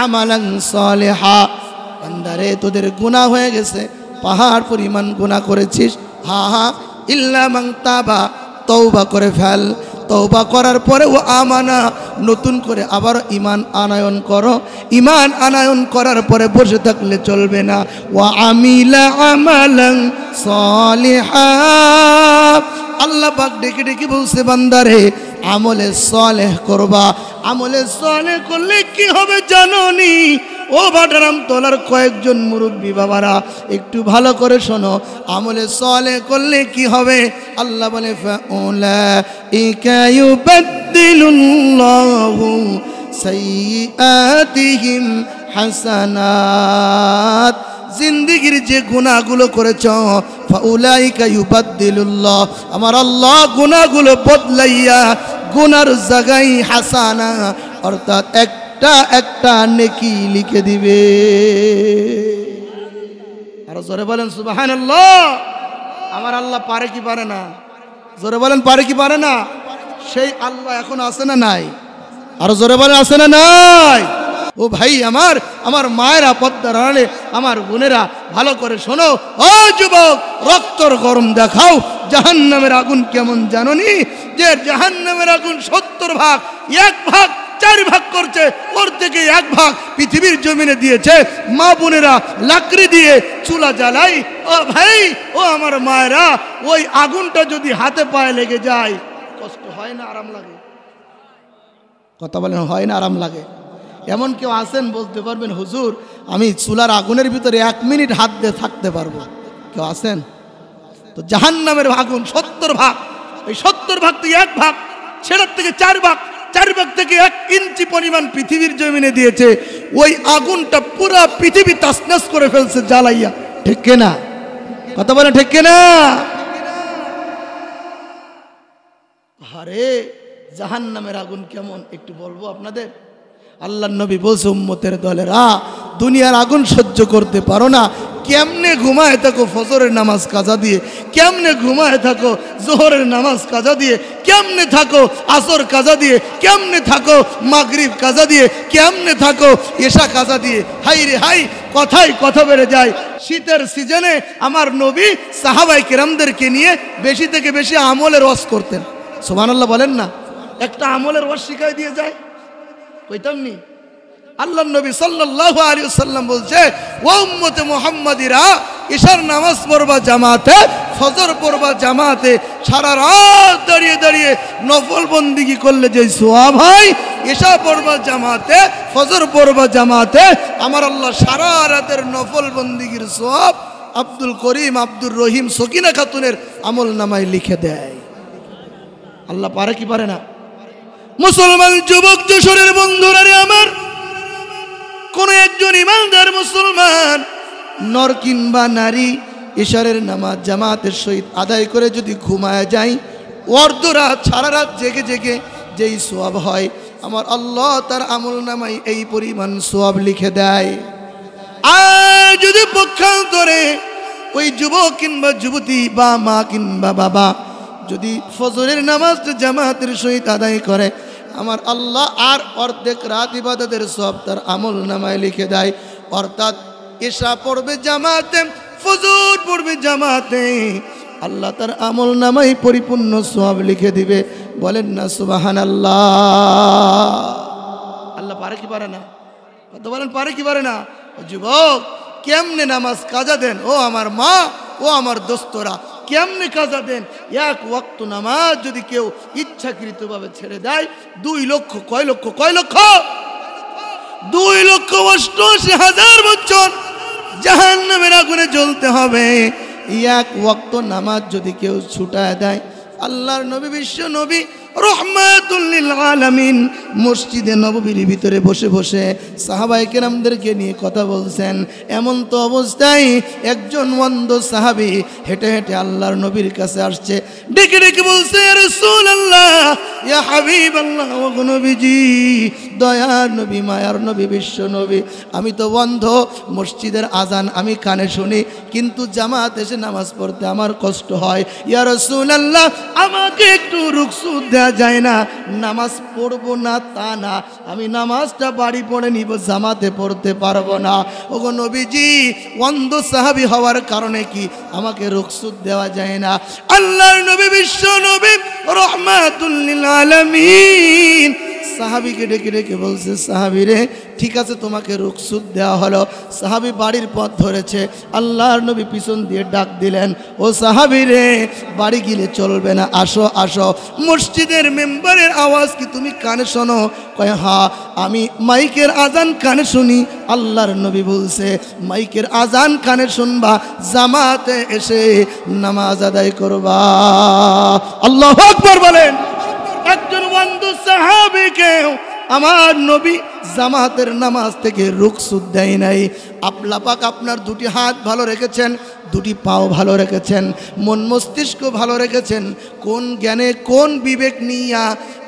আমালান সালিহা। বান্দারে, তোদের গুনাহ হয়ে গেছে, পাহাড় পরিমাণ গুনাহ করেছিস। হ্যাঁ হ্যাঁ, ইল্লা মান তাবা, তওবা করে ফেল। তওবা করার পরে ও আমানা, নতুন করে আবার ইমান আনয়ন করো। ইমান আনয়ন করার পরে বসে থাকলে চলবে না। ওয়া আমিলা আমালান সালিহা। আল্লাহ পাক ডেকে ডেকে বলছে, বান্দারে আমলে সালেহ করবা। আমলে সালেহ করলে কি হবে জানো নি? ও ভাটারাম তোলার কয়েকজন মুরব্বী বাবারা একটু ভালো করে শোনো, আমলে সালেহ করলে কি হবে? আল্লাহ বলে ফাউলাইকা ইউবাদদিলুল্লাহু সাইয়্যাতিহিম হাসানাত। জিন্দেগির যে গুনাহগুলো করেছ, ফাউলাইকা ইউবাদদিলুল্লাহ, আমার আল্লাহ গুনাহগুলো বদলাইয়া গুনার জায়গায় হাসানা অর্থাৎ একটা একটা নেকি লিখে দিবে। আর জোরে বলেন সুবহানাল্লাহ। আমার আল্লাহ পারে কি পারে না? জোরে বলেন পারে কি পারে না? সেই আল্লাহ এখন আছে না নাই? আর জোরে বলেন আছে না নাই? ও ভাই আমার, আমার মায়েরা, পদ্মার আড়ালে আমার বোনেরা ভালো করে শোনো। ও যুবক, রক্তর গরম দেখাও। জাহান্নামের আগুন কেমন জানোনি? যে জাহান্নামের আগুন 70 ভাগ, 1 ভাগ 4 ভাগ করছে, ওর থেকে 1 ভাগ পৃথিবীর জমিনে দিয়েছে। মা বোনেরা লাকড়ি দিয়ে চুলা জ্বালাই। ও ভাই, ও আমার মায়েরা, ওই আগুনটা যদি হাতে পায়ে লেগে যায় কষ্ট হয় না আরাম লাগে? কথা বলেন, হয় না আরাম লাগে? এমন কেউ আছেন বলতে পারবেন হুজুর আমি চুলার আগুনের ভিতরে 1 মিনিট হাত দিয়ে থাকতে পারবো? কেউ আছেন? তো জাহান্নামের আগুন 70 ভাগ, এই 70 ভাগ থেকে 1 ভাগ, সেটার থেকে 4 ভাগ, 4 ভাগ থেকে 1 ইঞ্চি পরিমাণ পৃথিবীর জমিনে দিয়েছে। ওই আগুনটা পুরো পৃথিবী তাসনাস করে ফেলছে জ্বালাইয়া। ঠিক কিনা? কথা বলে ঠিক কিনা? আরে জাহান্নামের আগুন কেমন একটু বলবো আপনাদের। আল্লাহর নবী বলছে উম্মতের দলেরা, দুনিয়ার আগুন সহ্য করতে পারো না, কেমনে ঘুমায় থাকো ফজরের নামাজ কাজা দিয়ে, কেমনে ঘুমায় থাকো জোহরের নামাজ কাজা দিয়ে, কেমনে থাকো আসর কাজা দিয়ে, কেমনে থাকো মাগরিব কাজা দিয়ে, কেমনে থাকো এশা কাজা দিয়ে। হাই রে হাই, কথাই কথা বেড়ে যায়। শীতের সিজনে আমার নবী সাহাবায়ে কেরামদেরকে নিয়ে বেশি থেকে বেশি আমলের ওয়াজ করতেন। সুবহানাল্লাহ বলেন না? একটা আমলের ওয়াজ শিখাই দিয়ে যায়, কইতাম নি? আল্লাহর নবী সাল্লাল্লাহু আলাইহি ওয়াসাল্লাম বলছে, ও উম্মতে মুহাম্মাদিরা, ইশার নামাজ পড়বা জামাতে, ফজর পড়বা জামাতে, সারা রাত দাঁড়িয়ে দাঁড়িয়ে নফল বন্দেগী করলে যে সওয়াব হয়, ইশা পড়বা জামাতে, ফজর পড়বা জামাতে, আমার আল্লাহ সারা রাতের নফল বন্দেগীর সওয়াব আব্দুল করিম, আব্দুর রহিম, সকিনা খাতুনের আমল নামায় লিখে দেয়। আল্লাহ পারে কি পারে না? মুসলমান যুবক যশোরের বন্ধুরা রে আমার, কোন একজন ইমানদার মুসলমান নর কিংবা নারী ইশারের নামাজ জামাতের সহিত আদায় করে যদি ঘুমায় যায়, অর্ধরাত সারা রাত জেগে জেগে যেই সওয়াব হয়, আমার আল্লাহ তার আমল নামায় এই পরিমাণ সওয়াব লিখে দেয়। আর যদি পক্ষান্তরে ওই যুবক কিংবা যুবতী বা মা কিংবা বাবা যদি ফজরের নামাজ জামাতের সহিত আদায় করে, আমার আল্লাহ আর অর্ধেক রাত ইবাদতের সওয়াব তার আমল নামায় লিখে দেয়। অর্থাৎ ইশা পড়বে জামাতে, ফজর পড়বে জামাতে, আল্লাহ তার আমল নামায় পরিপূর্ণ সওয়াব লিখে দিবে। বলেন না সুবহানাল্লাহ? আল্লাহ পারে কি পারে না? কত বলেন পারে কি পারে না? যুবক, কেমনে নামাজ কাজা দেন? ও আমার মা, ও আমার দোস্তরা, কেমনে কাজা দেন? 1 ওয়াক্ত নামাজ যদি কেউ ইচ্ছাকৃতভাবে ছেড়ে দেয়, 2 লক্ষ, কয় লক্ষ? কয় লক্ষ? 2,88,000 বছর জাহান্নামের আগুনে জ্বলতে হবে। 1 ওয়াক্ত নামাজ যদি কেউ ছুটায় দেয়, আল্লাহর নবী, বিশ্ব নবী রহমাতুল লিল আলামিন মসজিদে নববীর ভিতরে বসে বসে সাহাবায়ে কেরামদেরকে নিয়ে কথা বলছেন। এমন তো অবস্থায় একজন অন্ধ সাহাবী হেঁটে হেঁটে আল্লাহর নবীর কাছে আসছে, ডেকে ডেকে বলছে, ইয়া রাসূলুল্লাহ, ইয়া হাবিবাল্লাহ, ও নবীজি, দয়ার নবী, মায়ার নবী, বিশ্ব নবী, আমি তো অন্ধ, মসজিদের আজান আমি কানে শুনি, কিন্তু জামাত এসে নামাজ পড়তে আমার কষ্ট হয়। ইয়া রাসূলুল্লাহ, আমাকে একটু রুখসত দেয়া যায় না? নামাজ পড়বো না তা না, আমি নামাজটা বাড়ি পড়ে নিব, জামাতে পড়তে পারবো না। ওগো নবীজি, অন্ধ সাহাবী হওয়ার কারণে কি আমাকে রুখসত দেওয়া যায় না? আল্লাহর নবী, বিশ্ব নবী রহমাতুল লিল আলামিন সাহাবীকে ডেকে ডেকে বলছে, সাহাবী রে, ঠিক আছে তোমাকে রুখসুদ দেওয়া হলো। সাহাবী বাড়ির পথ ধরেছে, আল্লাহর নবী পিছন দিয়ে ডাক দিলেন, ও সাহাবী রে, বাড়ি গেলে চলবে না, আসো আসো। মসজিদের মেম্বারের আওয়াজ কি তুমি কানে শোনো? কয় হ্যাঁ, আমি মাইকের আজান কানে শুনি। আল্লাহর নবী বলছে মাইকের আজান কানে শুনবা, জামাতে এসে নামাজ আদায় করবা। আল্লাহু আকবার বলেন। একজন বন্ধু সাহাবীকে আমার নবী জামাতের নামাজ থেকে রুখসুদ দেয় নাই। আল্লাহ পাক আপনার দুটি হাত ভালো রেখেছেন, দুটি পাও ভালো রেখেছেন, মন মস্তিষ্ক ভালো রেখেছেন। কোন জ্ঞানে কোন বিবেক নিয়া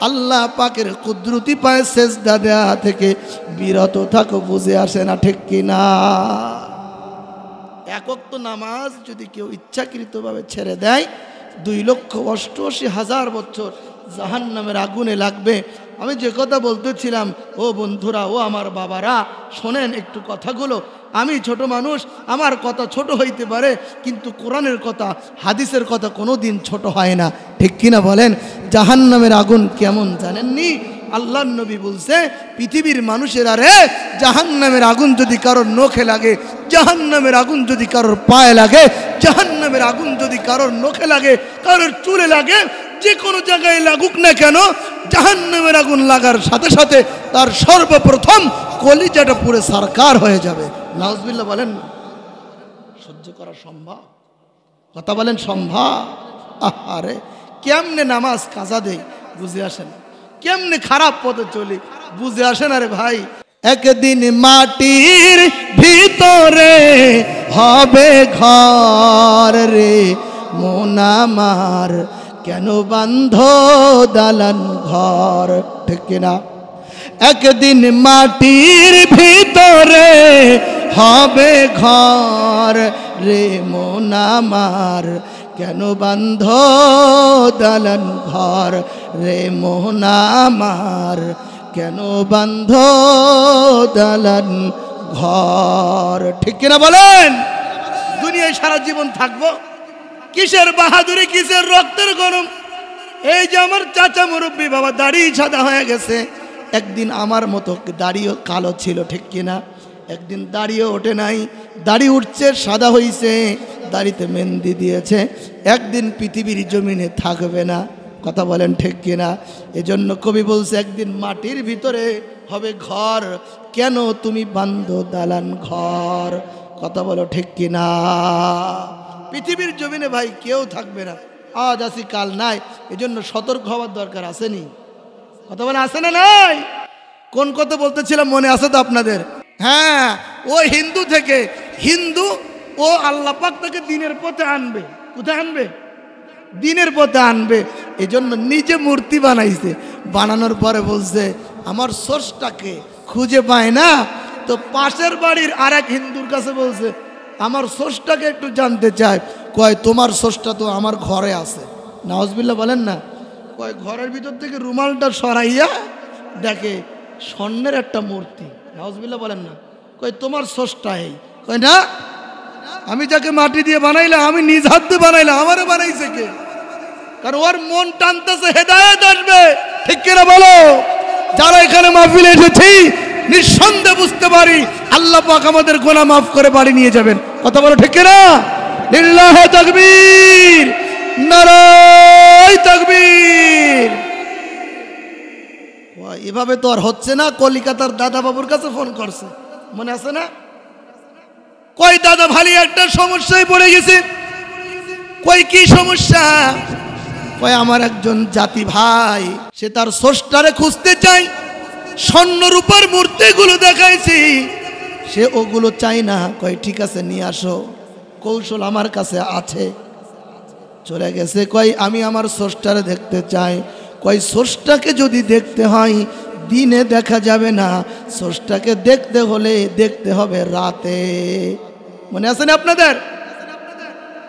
আল্লাহ পাকের কুদরতি পায়ে সেজদা দেয়া থেকে বিরত থাকো, বুঝে আসে না, ঠিক কিনা? এক ওয়াক্ত নামাজ যদি কেউ ইচ্ছাকৃতভাবে ছেড়ে দেয়, 2,88,000 বছর জাহান্নামের আগুনে লাগবে। আমি যে কথা বলতেছিলাম, ও বন্ধুরা, ও আমার বাবারা, শোনেন একটু কথাগুলো। আমি ছোট মানুষ, আমার কথা ছোট হইতে পারে, কিন্তু কোরআনের কথা, হাদিসের কথা কোনো দিন ছোট হয় না, ঠিক কিনা বলেন? জাহান্নামের আগুন কেমন জানেননি? আল্লাহর নবী বলছে, পৃথিবীর মানুষের আরে জাহান্নামের আগুন যদি কারোর নখে লাগে, জাহান্নামের আগুন যদি কারোর পায়ে লাগে, জাহান্নামের আগুন যদি কারোর নখে লাগে, কারোর চুলে লাগে, যে কোনো জায়গায় লাগুক না কেন, জাহান্নামের আগুন লাগার সাথে সাথে তার সর্বপ্রথম কলিজাটা পুরো সারকার হয়ে যাবে। নাউজুবিল্লাহ বলেন না? সহ্য করা সম্ভব? কথা বলেন সম্ভব? আরে কেমনে নামাজ কাজা দেই বুঝে আসেন, কেমনে খারাপ পথে চলি বুঝে আসেন। আরে ভাই, একদিন মাটির ভিতরে হবে ঘর রে, মন আমার কেন বান্ধ দালান ঘর, ঠিক না? একদিন মাটির ভিতরে হবে ঘর রে, মন আমার কেন বান্ধ দালান ঘর রে, মন আমার কেন বান্ধ দালান ঘর, ঠিক কিনা বলেন? দুনিয়ায় সারা জীবন থাকবো, কিসের বাহাদুরি, কিসের রক্তের গরম? এই যে আমার চাচা মুরব্বী বাবা, দাড়ি সাদা হয়ে গেছে, একদিন আমার মতো দাড়িও কালো ছিল, ঠিক কিনা? একদিন দাড়িও ওঠে নাই, দাড়ি উঠছে, সাদা হইছে, দাড়িতে মেহেন্দি দিয়েছে, একদিন পৃথিবীর জমিনে থাকবে না। কথা বলেন ঠিক কিনা? এজন্য কবি বলছে, একদিন মাটির ভিতরে হবে ঘর, কেন তুমি বান্ধো দালান ঘর। কথা বলো ঠিক কিনা? পৃথিবীর জমিনে ভাই কেউ থাকবে না, আজ আসি কাল নাই, এজন্য সতর্ক হওয়ার দরকার আসেনি? কথা বলে আসে না? নাই? কোন কথা বলতেছিলাম মনে আছে তো আপনাদের? হ্যাঁ, ও হিন্দু থেকে, হিন্দু ও আল্লাহ পাক তাকে দিনের পথে আনবে। কোথায় আনবে? দিনের পথে আনবে। এজন্য নিজে মূর্তি বানাইছে, বানানোর পরে বলছে আমার স্রষ্টাকে খুঁজে পায় না, তো পাশের বাড়ির আর এক হিন্দুর কাছে বলছে আমার স্রষ্টাকে একটু জানতে চায়। কয় তোমার স্রষ্টা তো আমার ঘরে আছে। নাউজুবিল্লাহ বলেন না? কয় ঘরের ভিতর থেকে রুমালটা সরাইয়া দেখে স্বর্ণের একটা মূর্তি। নাউজুবিল্লাহ বলেন না? কয় তোমার স্রষ্টা এই? কয় না, আমি যাকে মাটি দিয়ে বানাইলাম, আমি নিজ হাত দিয়ে বানাইলাম, আমারে বানাইছে কে? কারণ ওর মন টানতেছে হেদায়েত আসবে, ঠিক কিনা বলো? যারা এখানে মাহফিলে এসেছি নিঃসন্দেহে বুঝতে পারি আল্লাহ পাক আমাদের গুনাহ মাফ করে বাড়ি নিয়ে যাবেন। কথা বলো ঠিক কিনা? লিল্লাহি তাকবীর, নারায়ে তাকবীর। এভাবে তো আর হচ্ছে না। কলিকাতার দাদা বাবুর কাছে ফোন করছে, মনে আছে না? কই দাদা ভালি একটা সমস্যায় পড়ে গেছে। কই কি সমস্যা? কই আমার একজন জাতি ভাই, সে তার স্রষ্টারে খুঁজতে চায়, স্বর্ণ রূপার মূর্তিগুলো দেখাইছি, সে ওগুলো চাই না। কই ঠিক আছে নিয়ে আসো, কৌশল আমার কাছে আছে। চলে গেছে, কই আমি আমার স্রষ্টারে দেখতে চাই। কই স্রষ্টাকে যদি দেখতে হয় দিনে দেখা যাবে না, স্রষ্টাকে দেখতে হলে দেখতে হবে রাতে। মনে আছে না আপনাদের?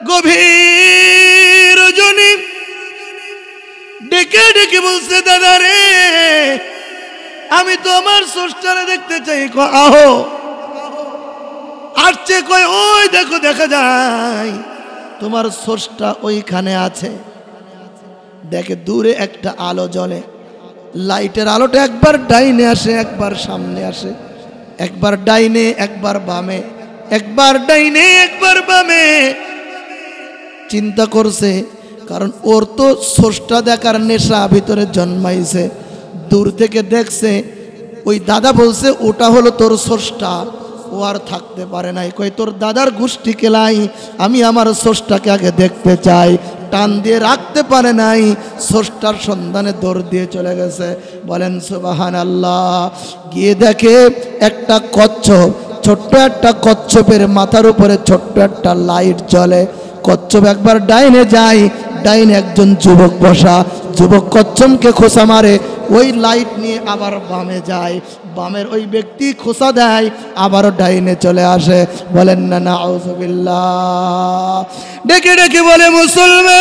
গভীর রজনী ডেকে ডেকে বলছে দাদা রে, আমি তো আমার স্রষ্টারে দেখতে চাই। আহো, আসছে। কয় ওই দেখো, দেখা যায় তোমার স্রষ্টা ওইখানে আছে। দেখে দূরে একটা আলো জ্বলে, লাইটের আলোটা একবার ডাইনে আসে, একবার সামনে আসে। একবার ডাইনে একবার বামে, একবার ডাইনে একবার বামে। চিন্তা করছে, কারণ ওর তো স্রষ্টা দেখার নেশা ভিতরে জন্মাইছে। দূর থেকে দেখছে, ওই দাদা বলছে ওটা হলো তোর স্রষ্টা। ও আর থাকতে পারে নাই, কই তোর দাদার গোষ্ঠী কেলাই, আমি আমার স্রষ্টাকে আগে দেখতে চাই। টান দিয়ে রাখতে পারে নাই, স্রষ্টার সন্ধানে দৌড় দিয়ে চলে গেছে। বলেন সুবহানাল্লাহ। গিয়ে দেখে একটা কচ্ছপ, ছোট্ট একটা কচ্ছপের মাথার উপরে ছোট্ট একটা লাইট জ্বলে। কচ্ছপ একবার ডাইনে যায়, ডাইনে একজন যুবক বসা, যুবক কচ্ছপকে খোঁচা মারে, ওই লাইট নিয়ে আবার বামে যায়, বামের ওই ব্যক্তি খোঁচা দেয়, আবারও ডাইনে চলে আসে। বলেন না নাউযুবিল্লাহ। ডেকে ডেকে বলে, মুসলমান,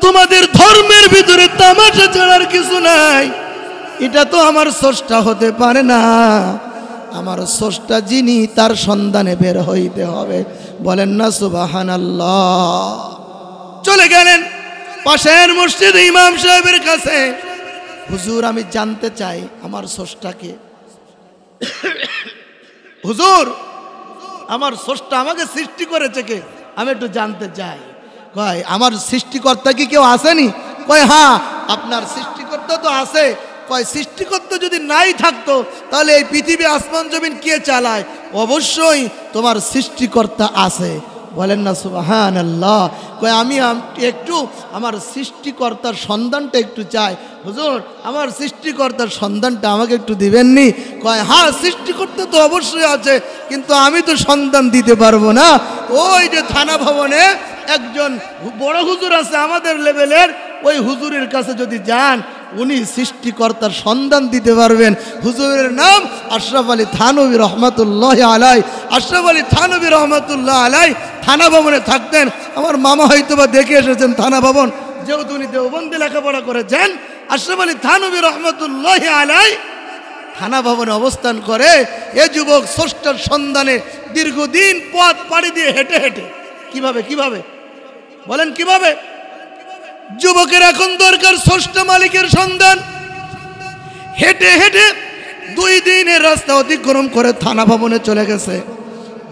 তোমাদের ধর্মের ভিতরে তামাশা ছাড়ার কিছু নাই। এটা তো আমার স্রষ্টা হতে পারে না, আমার স্রষ্টা যিনি তার সন্ধানে বের হইতে হবে। বলেন না সুবহানাল্লাহ। চলে গেলেন পাশের মসজিদে ইমাম সাহেবের কাছে, হুজুর আমি জানতে চাই আমার স্রষ্টাকে। হুজুর আমার স্রষ্টা আমাকে সৃষ্টি করেছে কে, আমি একটু জানতে চাই। কয় আমার সৃষ্টিকর্তা কি কেউ আসেনি? কয় হ্যাঁ আপনার সৃষ্টিকর্তা তো আছে। কয় সৃষ্টিকর্তা যদি নাই থাকতো তাহলে এই পৃথিবী আসমান জমিন কে চালায়? অবশ্যই তোমার সৃষ্টিকর্তা আছে। বলেন না সুবহানাল্লাহ। কয় আমি একটু আমার সৃষ্টিকর্তার সন্ধানটা একটু চাই। হুজুর আমার সৃষ্টিকর্তার সন্ধানটা আমাকে একটু দিবেননি? কয় হ্যাঁ সৃষ্টিকর্তা তো অবশ্যই আছে, কিন্তু আমি তো সন্ধান দিতে পারবো না। ওই যে থানা ভবনে একজন বড় হুজুর আছে আমাদের লেভেলের, ওই হুজুরের কাছে যদি যান উনি সৃষ্টিকর্তার সন্ধান দিতে পারবেন। হুজুরের নাম আশরাফ আলী থানভী রহমাতুল্লাহ আলাই। আশরাফ আলী থানভী রহমাতুল্লাহ আলাই থানা ভবনে থাকতেন। আমার মামা হয়তো বা দেখে এসেছেন থানা ভবন, যেহেতু উনি দেওবন্দে লেখাপড়া করেছেন। আশরাফ আলী থানভী রহমাতুল্লাহ আলাই থানা ভবনে অবস্থান করে। এ যুবক স্রষ্টার সন্ধানে দীর্ঘদিন পথ পাড়ি দিয়ে হেঁটে হেঁটে, কিভাবে বলেন কিভাবে? যুবকের এখন দরকার স্রষ্টা মালিকের সন্ধান। হেঁটে হেঁটে 2 দিনের রাস্তা অতিক্রম করে থানা ভবনে চলে গেছে।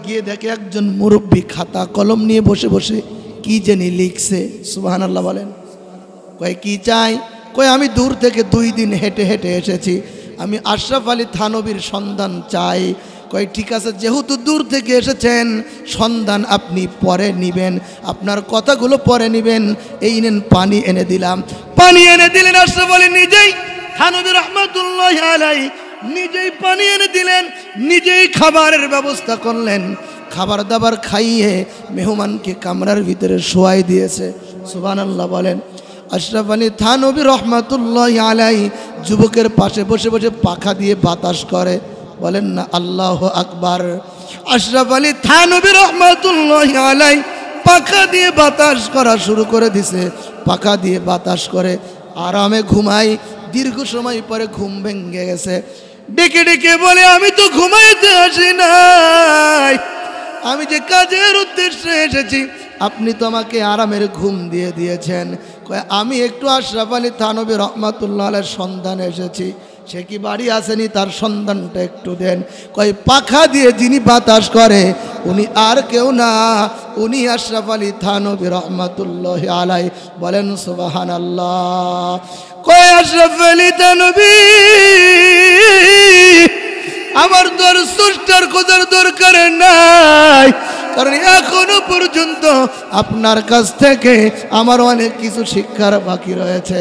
গিয়ে দেখে একজন মুরব্বী খাতা কলম নিয়ে বসে বসে কি জানি লিখছে। সুবহানাল্লাহ বলেন। কয় কি চাই? কয় আমি দূর থেকে 2 দিন হেঁটে হেঁটে এসেছি, আমি আশরাফ আলী থানভীর সন্ধান চাই। কয় ঠিক আছে, যেহেতু দূর থেকে এসেছেন সন্ধান আপনি পরে নিবেন, আপনার কথাগুলো পরে নিবেন। এই নেন পানি এনে দিলাম। পানি এনে দিলেন আশরাফ আলী নিজেই, থানভী রহমাতুল্লাহ আলাইহি নিজেই পানি এনে দিলেন, নিজেই খাবারের ব্যবস্থা করলেন। খাবার দাবার খাইয়ে মেহমানকে কামরার ভিতরে শোয়াই দিয়েছে। সুবহানাল্লাহ বলেন। আশরাফ আলী থানভী রহমাতুল্লাহ আলাইহি যুবকের পাশে বসে বসে পাখা দিয়ে বাতাস করে। বলেন না আল্লাহু আকবার। আশরাফ আলী থানভী রহমাতুল্লাহ আলাইহি পাখা দিয়ে বাতাস করা শুরু করে দিছে। পাখা দিয়ে বাতাস করে আরামে ঘুমাই। দীর্ঘ সময় পরে ঘুম ভেঙে গেছে। ডেকে ডেকে বলে আমি তো ঘুমাইতে আসি নাই, আমি যে কাজের উদ্দেশ্যে এসেছি আপনি তো আমাকে আরামের ঘুম দিয়ে দিয়েছেন। কয় আমি একটু আশরাফ আলী থানভী রহমাতুল্লাহ আলাইহির সন্ধানে এসেছি, সে কি বাড়ি আসেনি, তার সন্ধানটা একটু দেন। কয় পাখা দিয়ে যিনি বাতাস করে উনি আর কেউ না, উনি আশরাফ আলী থানভী রহমাতুল্লাহ আলাইহি। বলেন সুবহানাল্লাহ। কয় আশরাফ আলী থানভী আমার তোর স্রষ্টার খোঁজার দরকার নাই, কারণ এখনো পর্যন্ত আপনার কাছ থেকে আমার অনেক কিছু শিক্ষার বাকি রয়েছে।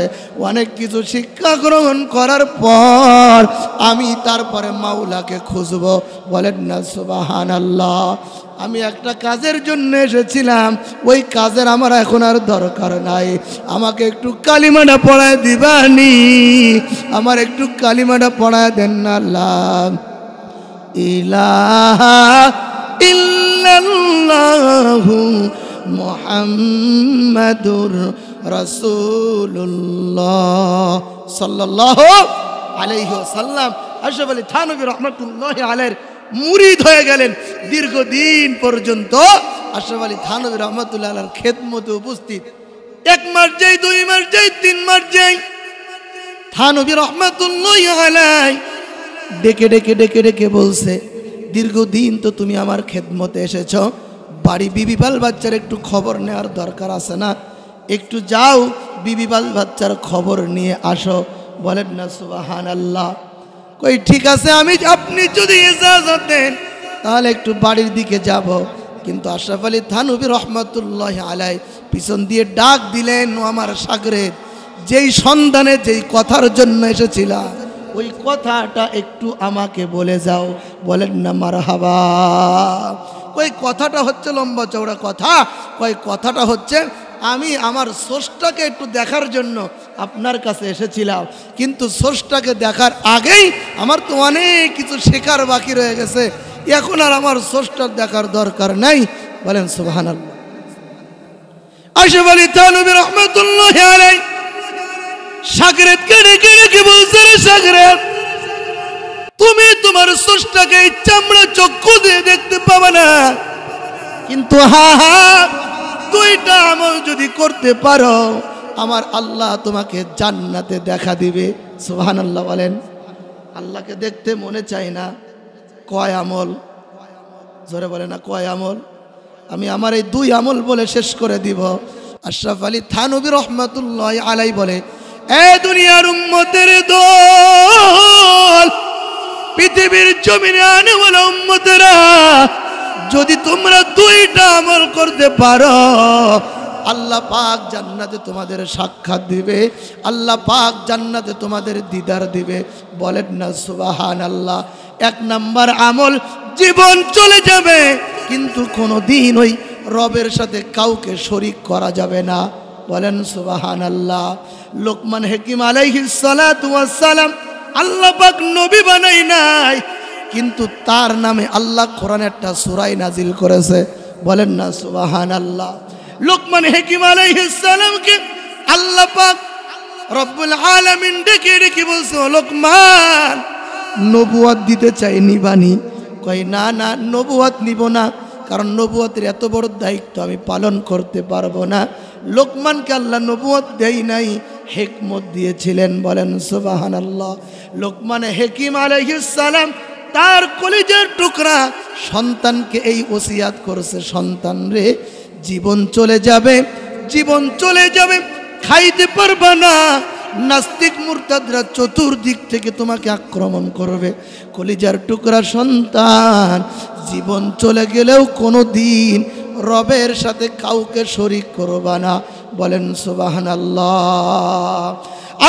অনেক কিছু শিক্ষা গ্রহণ করার পর আমি তারপরে মাওলাকে খুঁজব। বলেন না সুবহানাল্লাহ। আমি একটা কাজের জন্য এসেছিলাম, ওই কাজের আমার এখন আর দরকার নাই, আমাকে একটু কালিমাটা পড়ায় দিবানি, আমার একটু কালিমাটা পড়ায় দেন না। আল্লাহ ইলাহা ইল্লাল্লাহু মুহাম্মাদুর রাসূলুল্লাহ সাল্লাল্লাহু আলাইহি ওয়াসাল্লাম আশরাফ আলী থানভী রহমাতুল্লাহ আলাইহির মুরিদ হয়ে গেলেন। দীর্ঘদিন পর্যন্ত আশরাফ আলী থানভী রহমাতুল্লাহ আলাইহির খেদমতে উপস্থিত। 1 মাস যাই, 2 মাস যাই, 3 মাস যাই, থানবী রহমাতুল্লাহি আলাইহি ডেকে ডেকে ডেকে ডেকে বলছে, দীর্ঘদিন তো তুমি আমার খেদমতে এসেছ, বাড়ি বিবি বাল বাচ্চার একটু খবর নেওয়ার দরকার আছে না? একটু যাও বিবি বাল বাচ্চার খবর নিয়ে আসো। বলেন না সুবহানাল্লাহ। কই ঠিক আছে, আপনি যদি ইজাজত দেন তাহলে একটু বাড়ির দিকে যাব। কিন্তু আশরাফ আলী থানভী রহমাতুল্লাহি আলাইহি পিছন দিয়ে ডাক দিলেন, ও আমার শাগরেদ, যেই সন্ধানে যেই কথার জন্য এসেছিলা ওই কথাটা একটু আমাকে বলে যাও। বলেন না মারহাবা। কই কথাটা হচ্ছে লম্বা চওড়া কথা। কই কথাটা হচ্ছে আমি আমার স্রষ্টাকে একটু দেখার জন্য আপনার কাছে এসেছিলাম, কিন্তু স্রষ্টাকে দেখার আগেই আমার তো অনেক কিছু শেখার বাকি রয়ে গেছে, এখন আর আমার স্রষ্টার দেখার দরকার নাই। বলেন সুবহানাল্লাহ। আশরাফ আলী থানভী রহমাতুল্লাহি আলাইহি শাগরেদকে ডেকে ডেকে বলছে, রে শাগরেদ, তুমি তোমার স্রষ্টাকে এই চামড়া চক্ষু দিয়ে দেখতে পাবে না, কিন্তু দুইটা আমল যদি করতে পারো আমার আল্লাহ তোমাকে জান্নাতে দেখা দিবে। সুবহানাল্লাহ বলেন। আল্লাহকে দেখতে মনে চায় না, কয় আমল? জোরে বলে না, কয় আমল? আমি আমার এই দুই আমল বলে শেষ করে দিব। আশরাফ আলী থানভী রহমাতুল্লাহি আলাইহি বলে, এ দুনিয়ার উম্মতের দল, পৃথিবীর জমিনে আনেওয়ালা উম্মতেরা, যদি তোমরা দুইটা আমল করতে পারো আল্লাহ পাক জান্নাতে তোমাদের সাক্ষাৎ দিবে, আল্লাহ পাক জান্নাতে তোমাদের দিদার দিবে। বলেন না সুবহানাল্লাহ। এক নাম্বার আমল, জীবন চলে যাবে কিন্তু কোনোদিন ওই রবের সাথে কাউকে শরীক করা যাবে না। বলেন সুবহানাল্লাহ। লোকমান হাকিম আলাইহিস সালাতু ওয়াস সালাম আল্লাহ পাক নবী বানাই নাই, কিন্তু তার নামে আল্লাহ কোরআনে একটা সূরা নাজিল করেছে। বলেন না সুবহানাল্লাহ। লোকমান হাকিম আলাইহিস সালামকে আল্লাহ পাক রব্বুল আলামিন ডেকে ডেকে বলছে, লোকমান, নবুয়ত দিতে চাই, নিবানি? কই না না, নবুয়ত নিব না, কারণ নবুয়তের এত বড় দায়িত্ব আমি পালন করতে পারবো না। লোকমানকে আল্লাহ নবুয়ত দেয় নাই, হিকমত দিয়েছিলেন। বলেন সুবহানাল্লাহ। লোকমান হাকিম আলাইহিস সালাম তার কলিজার টুকরা সন্তানকে এই ওসিয়াত করেছে, সন্তান রে, জীবন চলে যাবে, জীবন চলে যাবে, খাইতে পারবা না, নাস্তিক মুরতাদরা চতুর্দিক থেকে তোমাকে আক্রমণ করবে। কলিজার টুকরা সন্তান, জীবন চলে গেলেও কোনো দিন রবের সাথে কাউকে শরীক করবা না। বলেন সুবহানাল্লাহ।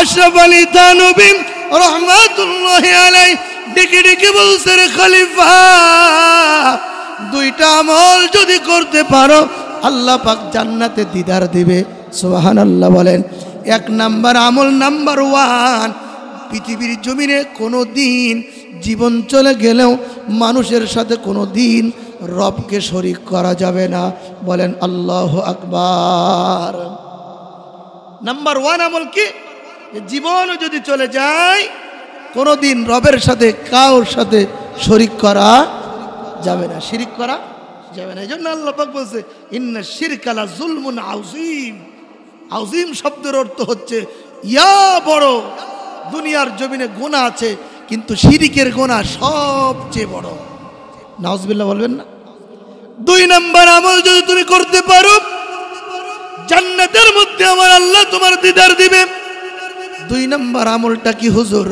আশরাফ আলী থানভী রহমাতুল্লাহি আলাইহি ডেকে ডেকে বলছে, রে খলিফা, দুইটা আমল যদি করতে পারো আল্লাহ পাক জান্নাতে দিদার দিবে। সুবহানাল্লাহ বলেন। এক নাম্বার আমল, নাম্বার ওয়ান, পৃথিবীর জমিনে কোনো দিন জীবন চলে গেলেও মানুষের সাথে কোনো দিন রবকে শরীক করা যাবে না। বলেন আল্লাহু আকবার। নাম্বার ওয়ান আমল কি? জীবনও যদি চলে যায় কোনো দিন রবের সাথে কারোর সাথে শরীক করা যাবে না, শিরিক করা যাবে না। এই জন্য আল্লাহ পাক বলছে, ইন্না শিরকা লা যুলমুন আযীম। আযীম শব্দের অর্থ হচ্ছে ইয়া বড়। দুনিয়ার জমিনে গুনাহ আছে, কিন্তু শিরিকের গুনাহ সবচেয়ে বড়। নাউজুবিল্লাহ বলবেন না? দুই নাম্বার আমল যদি তুমি করতে পারো, জান্নাতের মধ্যে আমার আল্লাহ তোমার দিদার দিবে। দুই নাম্বার আমলটা কি হুজুর?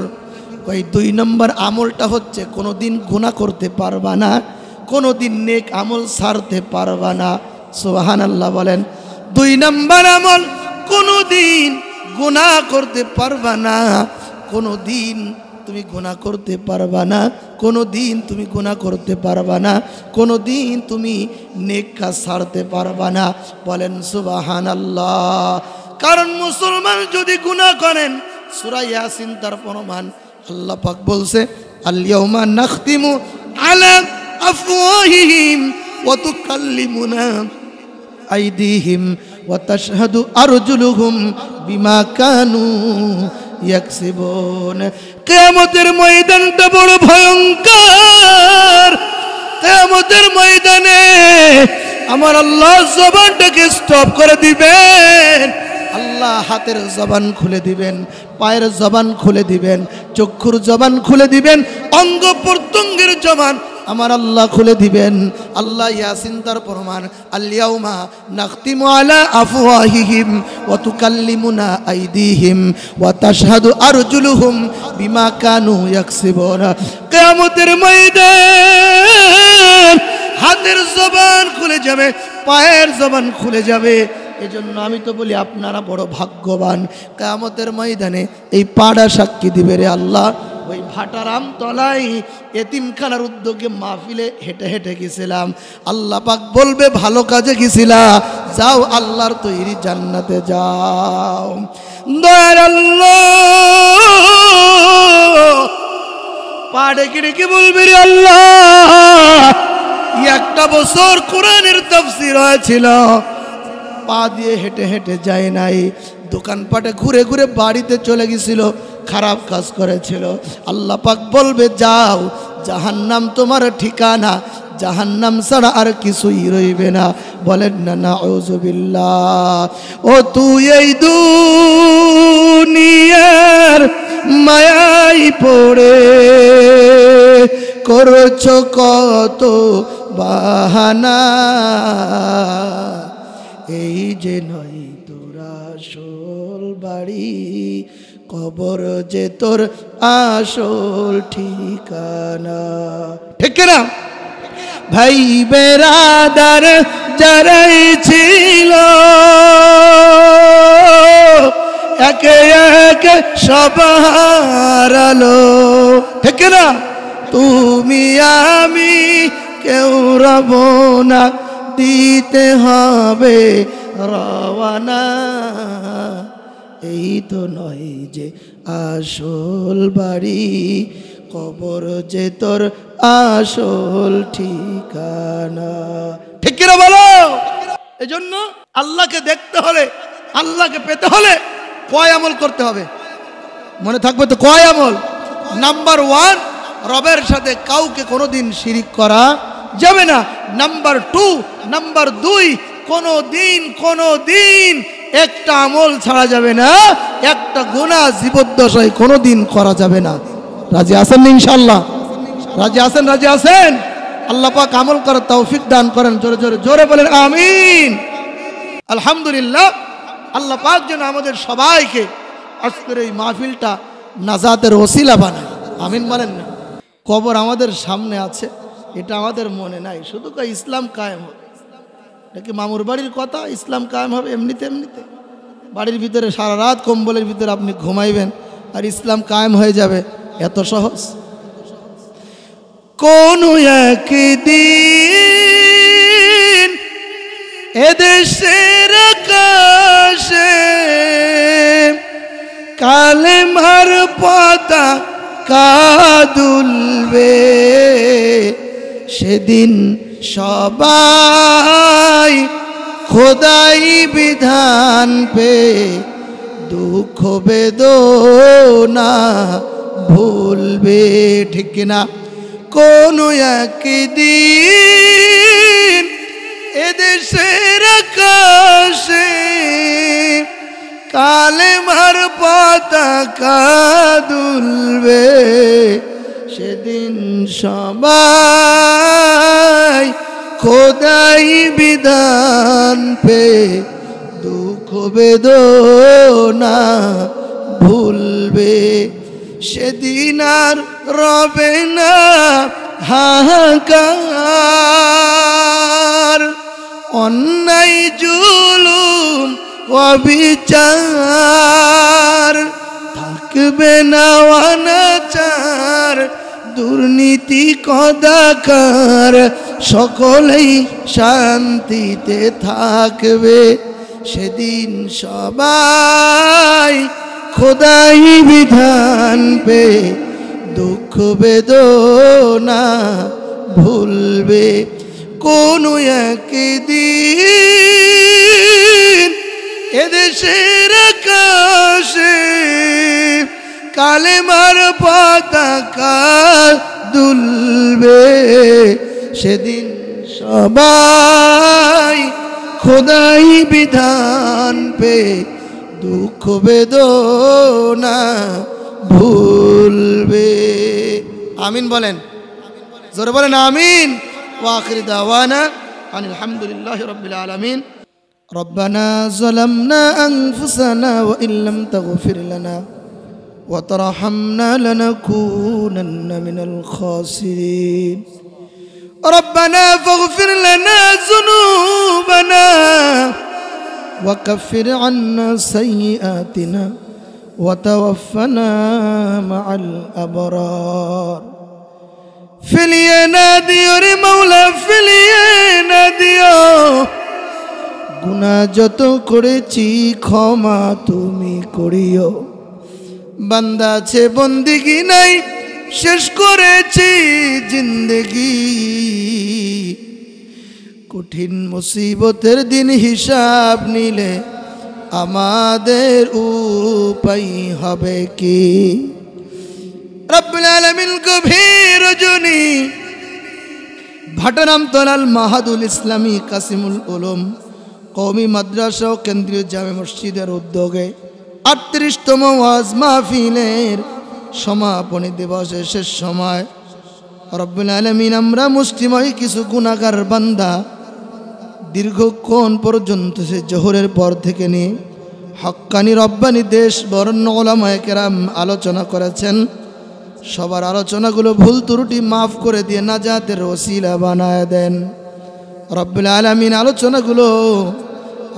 ওই দুই নাম্বার আমলটা হচ্ছে কোনোদিন গুনাহ করতে পারবা না, কোনোদিন নেক আমল ছাড়তে পারবা না। সুবহানাল্লাহ বলেন। দুই নাম্বার আমল, কোনোদিন গুনাহ করতে পারবা না, কোনোদিন তুমি গুনাহ করতে পারবা না, কোনোদিন তুমি গুনাহ করতে পারবা না, কোনোদিন তুমি নেক কাজ ছাড়তে পারবা না। বলেন সুবহানাল্লাহ। কারণ মুসলমান যদি গুনাহ করেন, সূরা ইয়াসিন তার প্রমাণ। আল্লাহ পাক বলছে, আল ইয়াউমা নাখতিমু আলা আফওয়াহিহিম ওয়া তুকাল্লিমুনা আইদিহিম ওয়া তাশহাদু আরজুলুহুম বিমা কানু ইয়াকসিবুন। কিয়ামতের ময়দানটা বড় ভয়ঙ্কর। কিয়ামতের ময়দানে আমার আল্লাহ জবানটাকে স্টপ করে দিবেন, আল্লাহ হাতের জবান খুলে দিবেন, পায়ের জবান খুলে দিবেন, চক্ষুর জবান খুলে দিবেন, অঙ্গ প্রত্যঙ্গের জবান আমার আল্লাহ খুলে দিবেন। আল্লাহ ইয়াসিন তার প্রমাণ, আল-ইয়াউমা নাখতিমু আলা আফওয়াহিহিম ওয়া তুকাল্লিমুনা আইদিহিম ওয়া তাশহাদু আরজুলুহুম বিমা কানু ইয়াকসিবুনা। কিয়ামতের ময়দান হাতের জবান খুলে যাবে, পায়ের জবান খুলে যাবে। এজন্য আমি তো বলি আপনারা বড় ভাগ্যবান। কিয়ামতের ময়দানে এই পাড়া সাক্ষী দিবে রে আল্লাহ, ওই ভাটারাম তলায় এতিমখানার উদ্যোগে মাহফিলে হেঁটে হেঁটে গেছিলাম। আল্লাহ পাক বলবে ভালো কাজে গেছিলা, যাও আল্লাহর তৈরি জান্নাতে যাও। দয়ার আল্লাহ পা ডেকে ডেকে বলবে রে আল্লাহ, একটা বছর কোরআনের তাফসীর হয়েছিল, পা দিয়ে হেঁটে হেঁটে যায় নাই, দোকানপাটে ঘুরে ঘুরে বাড়িতে চলে গেছিল, খারাপ কাজ করেছিল। আল্লাহ পাক বলবে যাও, জাহান্নাম তোমার ঠিকানা, জাহান্নাম ছাড়া আর কিছুই রইবে না। বলেন না নাউযুবিল্লাহ। ও তুই এই দুনিয়ার মায়াই পড়ে করছো কত বাহানা, এই যে নয় তোর আসল বাড়ি, কবর যে তোর আসল ঠিকানা। ঠিক না ভাই? বেরাদার যারাই ছিল একে একে সব হারালো, ঠিক না? তুমি আমি কেউ রব না, দিতে হবে রওয়ানা, এই তো নয় যে আসল বাড়ি, কবর যে তোর আসল ঠিকানা। ঠিক কিনা বলো? এজন্য আল্লাহকে দেখতে হলে, আল্লাহকে পেতে হলে কয় আমল করতে হবে? মনে থাকবে তো কয় আমল? নাম্বার 1, রবের সাথে কাউকে কোনোদিন শিরিক করা যাবে না। নাম্বার 2, নাম্বার 2, কোনোদিন একটা আমল ছাড়া যাবে না, একটা গুনাহ জীবদ্দশায় কোনোদিন করা যাবে না। রাজি আছেন ইনশাআল্লাহ? রাজি আছেন? রাজি আছেন? আল্লাহ পাক আমল করার তৌফিক দান করেন। জোরে জোরে জোরে বলেন আমিন। আলহামদুলিল্লাহ। আল্লাহ পাক যেন আমাদের সবাইকে আজকের এই মাহফিলটা নাজাতের ওসিলা বানায়। আমিন বলেন না? কবর আমাদের সামনে আছে, এটা আমাদের মনে নাই, শুধু ইসলাম কায়েম হবে। এটা কি মামুর বাড়ির কথা? ইসলাম কায়েম হবে এমনিতে এমনিতে? বাড়ির ভিতরে সারা রাত কম্বলের ভিতরে আপনি ঘুমাইবেন আর ইসলাম কায়েম হয়ে যাবে, এত সহজ? কোন একদিন এদেশের আকাশে কালেমার পতাকা দুলবে, সেদিন সবাই খোদাই বিধান পে দুঃখ বেদনা ভুলবে। ঠিক কিনা? কোন একদিন এদেশের আকাশে কালেমার পতাকা দুলবে, সেদিন সবাই খোদাই বিধান পে দুঃখ বেদনা ভুলবে, সেদিন আর রবে না হাহাকার, অন্যায় জুলুম অবিচার থাকবে না, অনাচার দুর্নীতি কদাকার সকলেই শান্তিতে থাকবে, সেদিন সবাই খোদাই বিধান পে দুঃখ বেদনা ভুলবে। কোন একদিন এদেশের আকাশে কালেমার পতাকা দুলবে, সেদিন সবাই খোদাই বিধান পে দুঃখ বেদনা ভুলবে। আমিন বলেন, জোরে বলেন আমিন। ওয়া আখির দাওয়ানা আনিল হামদুলিল্লাহি রাব্বিল আলামিন। রব্বানা যালামনা আনফুসানা ওয়া ইল্লাম তাগফির লানা ওয়া তারহামনা লানাকুনান্না মিনাল খাসিরিন। রব্বানা ফাগফির লানা যুনুবানা ওয়া কাফির আন্না সাইয়্যাতিনা ওয়া তাওয়াফানা মাআল আবরার। ফিলিয়ে না দিও রে মাওলা, ফিলিয়ে না দিও, গুনাহ যত করেছি ক্ষমা তুমি করিও। বান্দা আছে বন্দিগি নাই, শেষ করেছি জিন্দেগি। কঠিন মুসিবতের দিন হিসাব নিলে আমাদের উপায় হবে কি? রব্বুল আলামিন গভীর রজনী ভাটারাম তলাল মাহাদুল ইসলামী কাসিমুল উলুম কওমি মাদ্রাসা ও কেন্দ্রীয় জামে মসজিদের উদ্যোগে ৩৮তম ওয়াজ মাহফিলের সমাপনী দিবসের শেষ সময় রব্বুল আলামিন আমরা মুসলিমই কিছু গুনাহগার বান্দা দীর্ঘক্ষণ পর্যন্ত সে জোহরের পর থেকে নিয়ে হক্কানি রব্বানি দেশ বরেণ্য উলামায়ে কেরাম আলোচনা করেছেন। সবার আলোচনাগুলো ভুল ত্রুটি মাফ করে দিয়ে নাজাতের ওসিলা বানায় দেন রব্বুল আলামিন। আলোচনাগুলো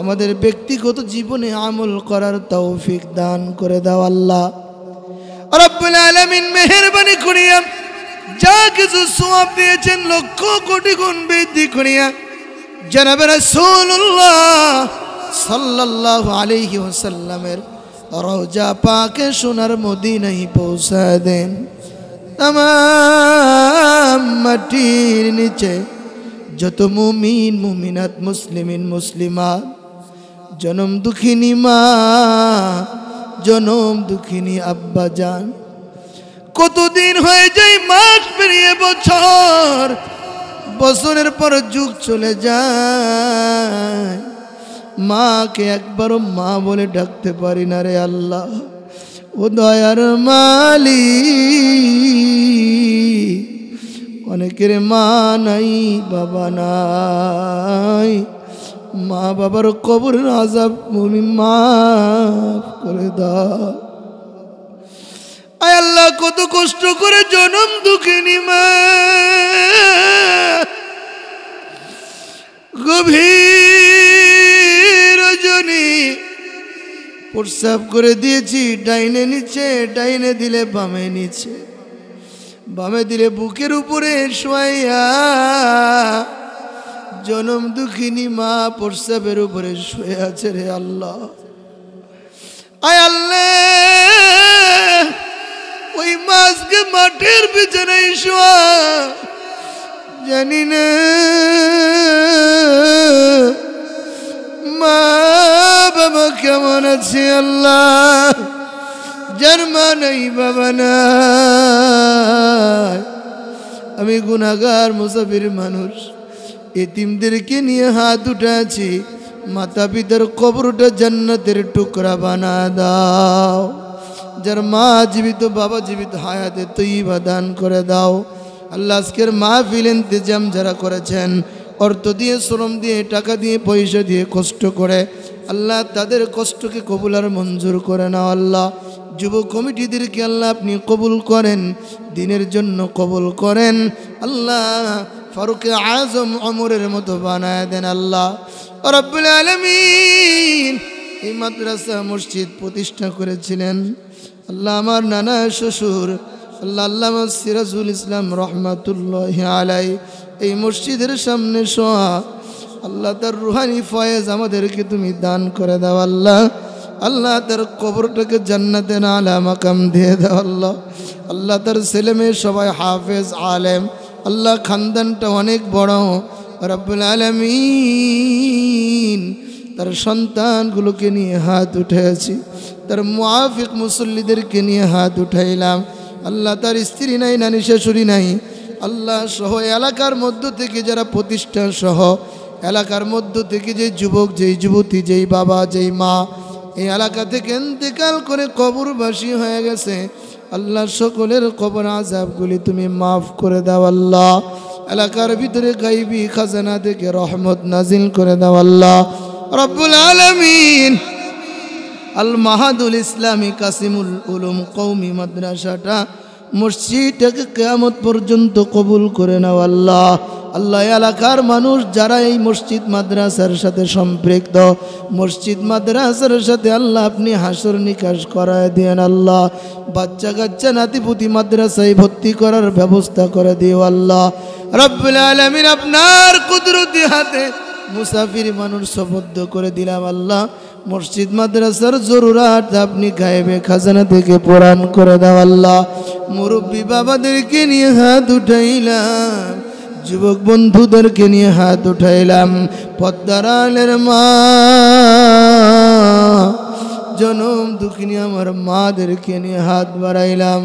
আমাদের ব্যক্তিগত জীবনে আমল করার তৌফিক দান করে দাও আল্লাহ রব্বুল আলামিন। মেহেরবানি করিয়া যা কিছু সওয়াব দিয়েছেন লক্ষ কোটি গুণ বৃদ্ধি করিয়া জনাবে রাসূলুল্লাহ সাল্লাল্লাহু আলাইহি ওয়াসাল্লামের রওজা পাকে সোনার মদিনায় পৌঁছায় দেন। তামাম মাটির নিচে যত মুমিন মুমিনাত মুসলিমিন মুসলিমাত, জনম দুঃখিনী মা, জনম দুঃখিনী আব্বা জান, কতদিন হয়ে যায় মাস পেরিয়ে বছর, বছরের পর যুগ চলে যায়, মাকে একবারও মা বলে ডাকতে পারি না রে আল্লাহ। ও দয়ার মালিক, অনেকের মা নাই বাবা নাই, মা বাবার কবরের আযাব তুমি মাফ করে দাও। আয় আল্লাহ, কত কষ্ট করে জনম দুঃখিনী মা, গভীর রজনী প্রস্রাব করে দিয়েছি ডাইনে নিচে, ডাইনে দিলে বামে নিচে, বামে দিলে বুকের উপরে শোয়াইয়া, জনম দুঃখিনী মা প্রস্রাবের উপরে শুয়ে আছে রে আল্লাহ। আয় আল্লাহ, ওই মাছকে মাঠের বিছানায় শোয়া, জানি না মা বাবা কেমন আছে আল্লাহ, যার মা নাই বাবা নাই। আমি গুনাহগার মুসাফির মানুষ, এতিমদেরকে নিয়ে হাত উঠাচ্ছি, মাতা পিতার কবরটা জান্নাতের টুকরা বানা দাও। যার মা জীবিত বাবা জীবিত হায়াতে তৈবা দান করে দাও আল্লাহ। আজকের মাহফিল ইন্তেজাম যারা করেছেন, অর্থ দিয়ে, শ্রম দিয়ে, টাকা দিয়ে, পয়সা দিয়ে, কষ্ট করে আল্লাহ, তাদের কষ্টকে কবুল আর মঞ্জুর করে নাও আল্লাহ। যুব কমিটিদেরকে আল্লাহ আপনি কবুল করেন, দিনের জন্য কবুল করেন আল্লাহ। ফারুক আজম ওমরের মতো বানায় দেন আল্লাহ রাব্বুল আলামিন। এই মাদ্রাসা মসজিদ প্রতিষ্ঠা করেছিলেন আল্লাহ আমার নানা শ্বশুর আল্লাহ আল্লামা সিরাজুল ইসলাম রহমাতুল্লাহি আলাইহি। এই মসজিদের সামনে শোয়া আল্লাহ, তার রুহানি ফয়েজ আমাদেরকে তুমি দান করে দাও আল্লাহ। আল্লাহ তার কবরটাকে জান্নাতের আলা মাকাম দিয়ে দাও আল্লাহ। আল্লাহ তার ছেলে মেয়ে সবাই হাফেজ আলেম আল্লাহ, খানদানটা অনেক বড় রব্বুল আলামিন। তার সন্তানগুলোকে নিয়ে হাত উঠেছি, তার মুআফিক মুসল্লিদেরকে নিয়ে হাত উঠাইলাম আল্লাহ। তার স্ত্রী নাই, নানি শাশুড়ি নাই আল্লাহ, সহ এলাকার মধ্য থেকে যারা প্রতিষ্ঠান সহ এলাকার মধ্য থেকে যেই যুবক, যেই যুবতী, যেই বাবা, যেই মা এই এলাকা থেকে ইন্তেকাল করে কবরবাসী হয়ে গেছে আল্লাহ সকলের কবর আযাবগুলি তুমি মাফ করে দাও আল্লাহ এলাকার ভিতরে গায়বী খাজানা থেকে রহমত নাজিল করে দাও আল্লাহ রব্বুল আলামিন আল মাহাদুল ইসলামী কাসিমুল উলুম কওমি মাদ্রাসাটা মসজিদটাকে কিয়ামত পর্যন্ত কবুল করে নাও আল্লাহ আল্লাহ এলাকার মানুষ যারা এই মসজিদ মাদ্রাসার সাথে সম্পৃক্ত মসজিদ মাদ্রাসার সাথে আল্লাহ আপনি হাসর নিকাশ করায় দেন আল্লাহ বাচ্চা কাচ্চা নাতিপুতি মাদ্রাসায় ভর্তি করার ব্যবস্থা করে দিও আল্লাহ রব্বুল আলামিন আপনার কুদরতি হাতে মুসাফির মানুষ সুবদ্ধ করে দিলাম আল্লাহ মসজিদ মাদ্রাসার জরুরাত আপনি গায়েবে খাজানা থেকে পূরণ করে দাও আল্লাহ মুরব্বী বাবাদেরকে নিয়ে হাত উঠাইলাম যুবক বন্ধুদেরকে নিয়ে হাত উঠাইলাম পদ্মার আলের মা জনম দুঃখিনী আমার মাদেরকে নিয়ে হাত বাড়াইলাম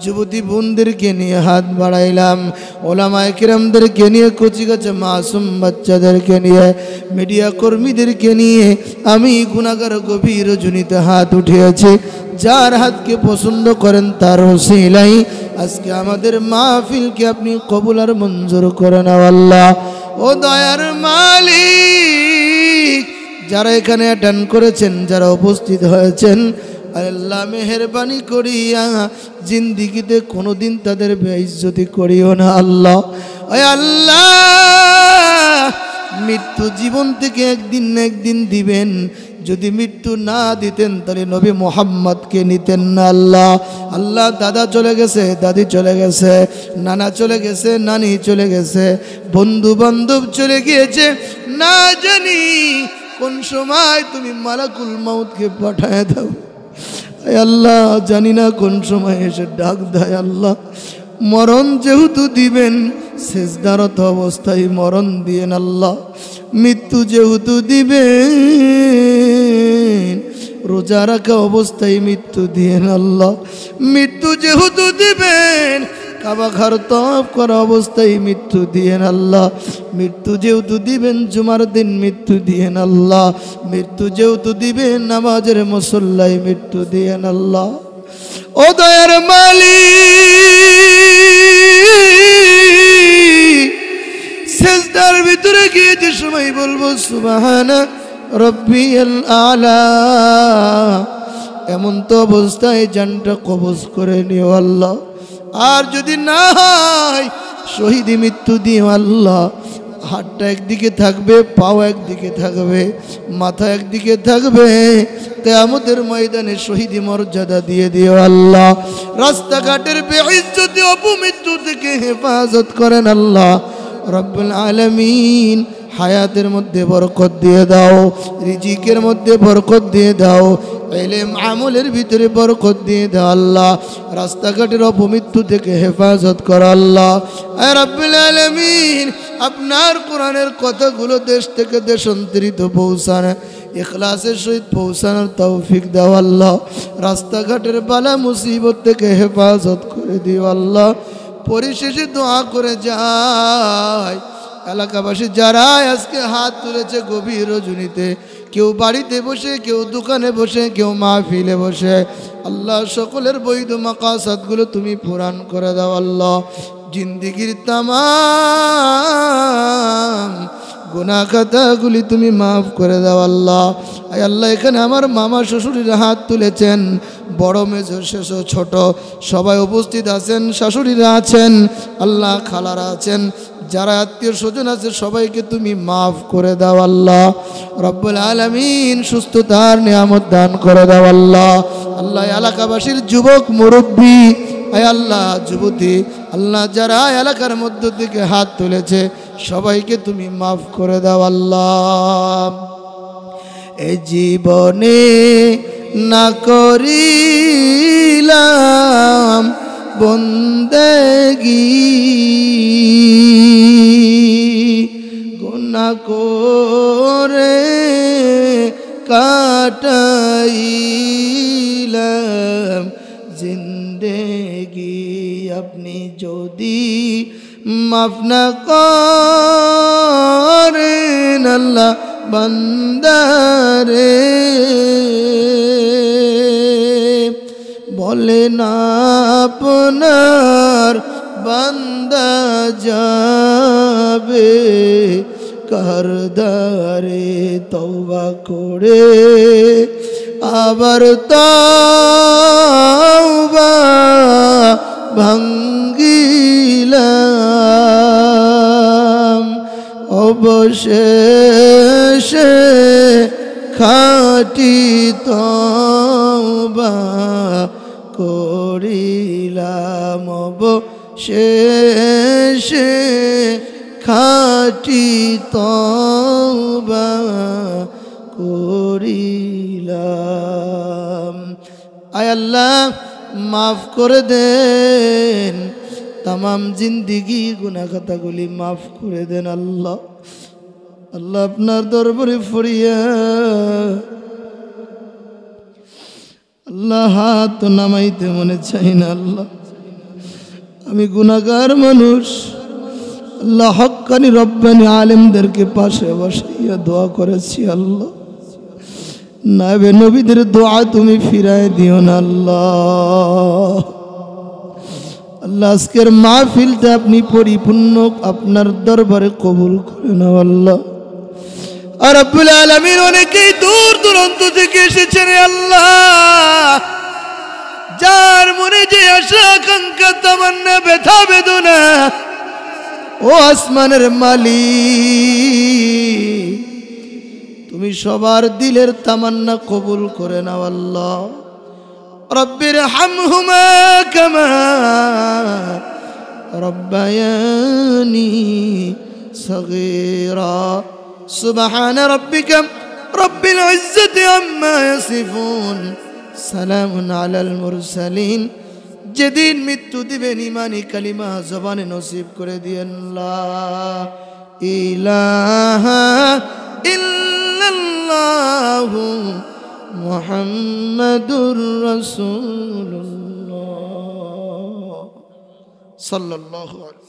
যুবতী বোনদেরকে নিয়ে হাত বাড়াইলাম ওলামায়ে কিরামদেরকে নিয়ে কচিকাচা মাসুম বাচ্চাদেরকে নিয়ে মিডিয়া কর্মীদেরকে নিয়ে আমি গুনাহগার গভীর রজনীতে হাত উঠিয়েছি যার হাতকে পছন্দ করেন তার ওসিলাই আজকে আমাদের মাহফিলকে আপনি কবুল আর মঞ্জুর করে নাও আল্লাহ ও দয়ার মালিক যারা এখানে অ্যাটেন্ড করেছেন যারা উপস্থিত হয়েছেন আল্লাহ মেহেরবানি করিয়া জিন্দিগিতে কোনোদিন তাদের বেইজ্জতি করিও না আল্লাহ ওই আল্লাহ মৃত্যু জীবন থেকে একদিন না একদিন দিবেন যদি মৃত্যু না দিতেন তাহলে নবী মুহাম্মদকে নিতেন না আল্লাহ আল্লাহ দাদা চলে গেছে দাদি চলে গেছে নানা চলে গেছে নানি চলে গেছে বন্ধু বান্ধব চলে গিয়েছে না জানি কোন সময় তুমি মালাকুল মাউতকে পাঠায় দাও আল্লাহ জানি না কোন সময় এসে ডাক দেয় আল্লাহ মরণ যেহেতু দিবেন সেজদারত অবস্থায় মরণ দিয়েন আল্লাহ মৃত্যু যেহেতু দিবেন রোজা রাখা অবস্থায় মৃত্যু দিয়েন আল্লাহ মৃত্যু যেহেতু দিবেন কাবা ঘর তওয়াফ করা অবস্থায় মৃত্যু দিয়েন আল্লাহ মৃত্যু যেহেতু দিবেন জুমার দিন মৃত্যু দিয়েন আল্লাহ মৃত্যু যেহেতু দিবেন নামাজের মুসল্লায় মৃত্যু দিয়েন আল্লাহ ও দয়ার মালিক সিজদার ভিতরে গিয়ে যে সময় বলবো সুবহানা রাব্বিয়াল আলা এমন তো অবস্থায় জানটা কবজ করে নিও আল্লাহ আর যদি না হয় শহীদি মৃত্যু দিও আল্লাহ হাতটা একদিকে থাকবে পাও একদিকে থাকবে মাথা একদিকে থাকবে কিয়ামতের ময়দানে শহীদি মর্যাদা দিয়ে দিও আল্লাহ রাস্তাঘাটের বেইজ্জতি অপমৃত্যু থেকে হেফাজত করেন আল্লাহ রব্বুল আলামিন হায়াতের মধ্যে বরকত দিয়ে দাও রিজিকের মধ্যে বরকত দিয়ে দাও ইলম আমলের ভিতরে বরকত দিয়ে দাও আল্লাহ রাস্তাঘাটের অপমৃত্যু থেকে হেফাজত কর আল্লাহ আয় রব্বুল আলামিন আপনার কোরআনের কথাগুলো দেশ থেকে দেশান্তরিত পৌঁছানো ইখলাসের সহিত পৌঁছানোর তৌফিক দাও আল্লাহ রাস্তাঘাটের বালা মুসিবত থেকে হেফাজত করে দিও আল্লাহ পরিশেষে দোয়া করে যায় এলাকাবাসী যারা আজকে হাত তুলেছে গভীর রজনীতে কেউ বাড়িতে বসে কেউ দোকানে বসে কেউ মাহফিলে বসে আল্লাহ সকলের বৈধ মাকাসাদগুলো তুমি পূরণ করে দাও আল্লাহ জিন্দিগির তামাম গুনাহ খাতাগুলি তুমি মাফ করে দাও আল্লাহ আয় আল্লাহ এখানে আমার মামা শ্বশুরিরা হাত তুলেছেন বড় মেজো শেষ ছোট সবাই উপস্থিত আছেন শাশুড়িরা আছেন আল্লাহ খালারা আছেন যারা আত্মীয় স্বজন আছে সবাইকে তুমি মাফ করে দাও আল্লাহ রব্বুল আলামিন সুস্থতার নিয়ামত দান করে দাও আল্লাহ আল্লাহ এলাকাবাসীর যুবক মুরব্বী আয় আল্লাহ যুবতী আল্লাহ যারা এলাকার মধ্য থেকে হাত তুলেছে সবাইকে তুমি মাফ করে দাও আল্লাহ এই জীবনে না করিলাম বন্দেগী গুনাহ করে কাটাইলাম জিন্দেগি আপনি যদি মাফ না করেন আল্লাহ বান্দারে বলে না আপনার বান্দা যাবে কারদারে তওবা করে আবার তওবা ভাঙ্গিলাম অবশেষে খাঁটি তওবা করিলাম অবশেষে খাঁটি তওবা করিলাম। আয় আল্লাহ মাফ করে দেন, তামাম জিন্দিগি গুনাহ খাতাগুলি মাফ করে দেন আল্লাহ। আল্লাহ আপনার দরবারে ফরিয়া আল্লাহ হাত নামাইতে মনে চাই না আল্লাহ, আমি গুনাহগার মানুষ আল্লাহ। হক্কানি রব্বানি আলেমদেরকে পাশে বসাইয়া দোয়া করেছি আল্লাহ, নাবে নবীদের দোয়া তুমি ফিরায় দিও না আল্লাহ। আল্লাহ আজকের মাহফিলটা আপনি পরিপূর্ণ আপনার দরবারে কবুল করে নাও আল্লাহ। আর রব্বুল আলামিন অনেকেই দূর দূরান্ত থেকে এসেছেন আল্লাহ, যার মনে যে আশা আকাঙ্ক্ষা তামান্না ব্যথা বেদনা ও আসমানের মালিক তুমি সবার দিলের তামান্না কবুল করে নাও আল্লাহ। রব্বির হামহুমা কামা রব্বায়ানি সগীরা সুবহানা রাব্বিকা রব্বিল ইজ্জাতি আম্মা ইয়াসিফুন সালামুন আলাল মুরসালিন। যেদিন মৃত্যু দিবেন ইমানি কালিমা জবানে নসিব করে দিয়েন লা ইলাহা ইল্লাল্লাহু মুহাম্মাদুর রাসূলুল্লাহ সাল্লাল্লাহু আলাইহি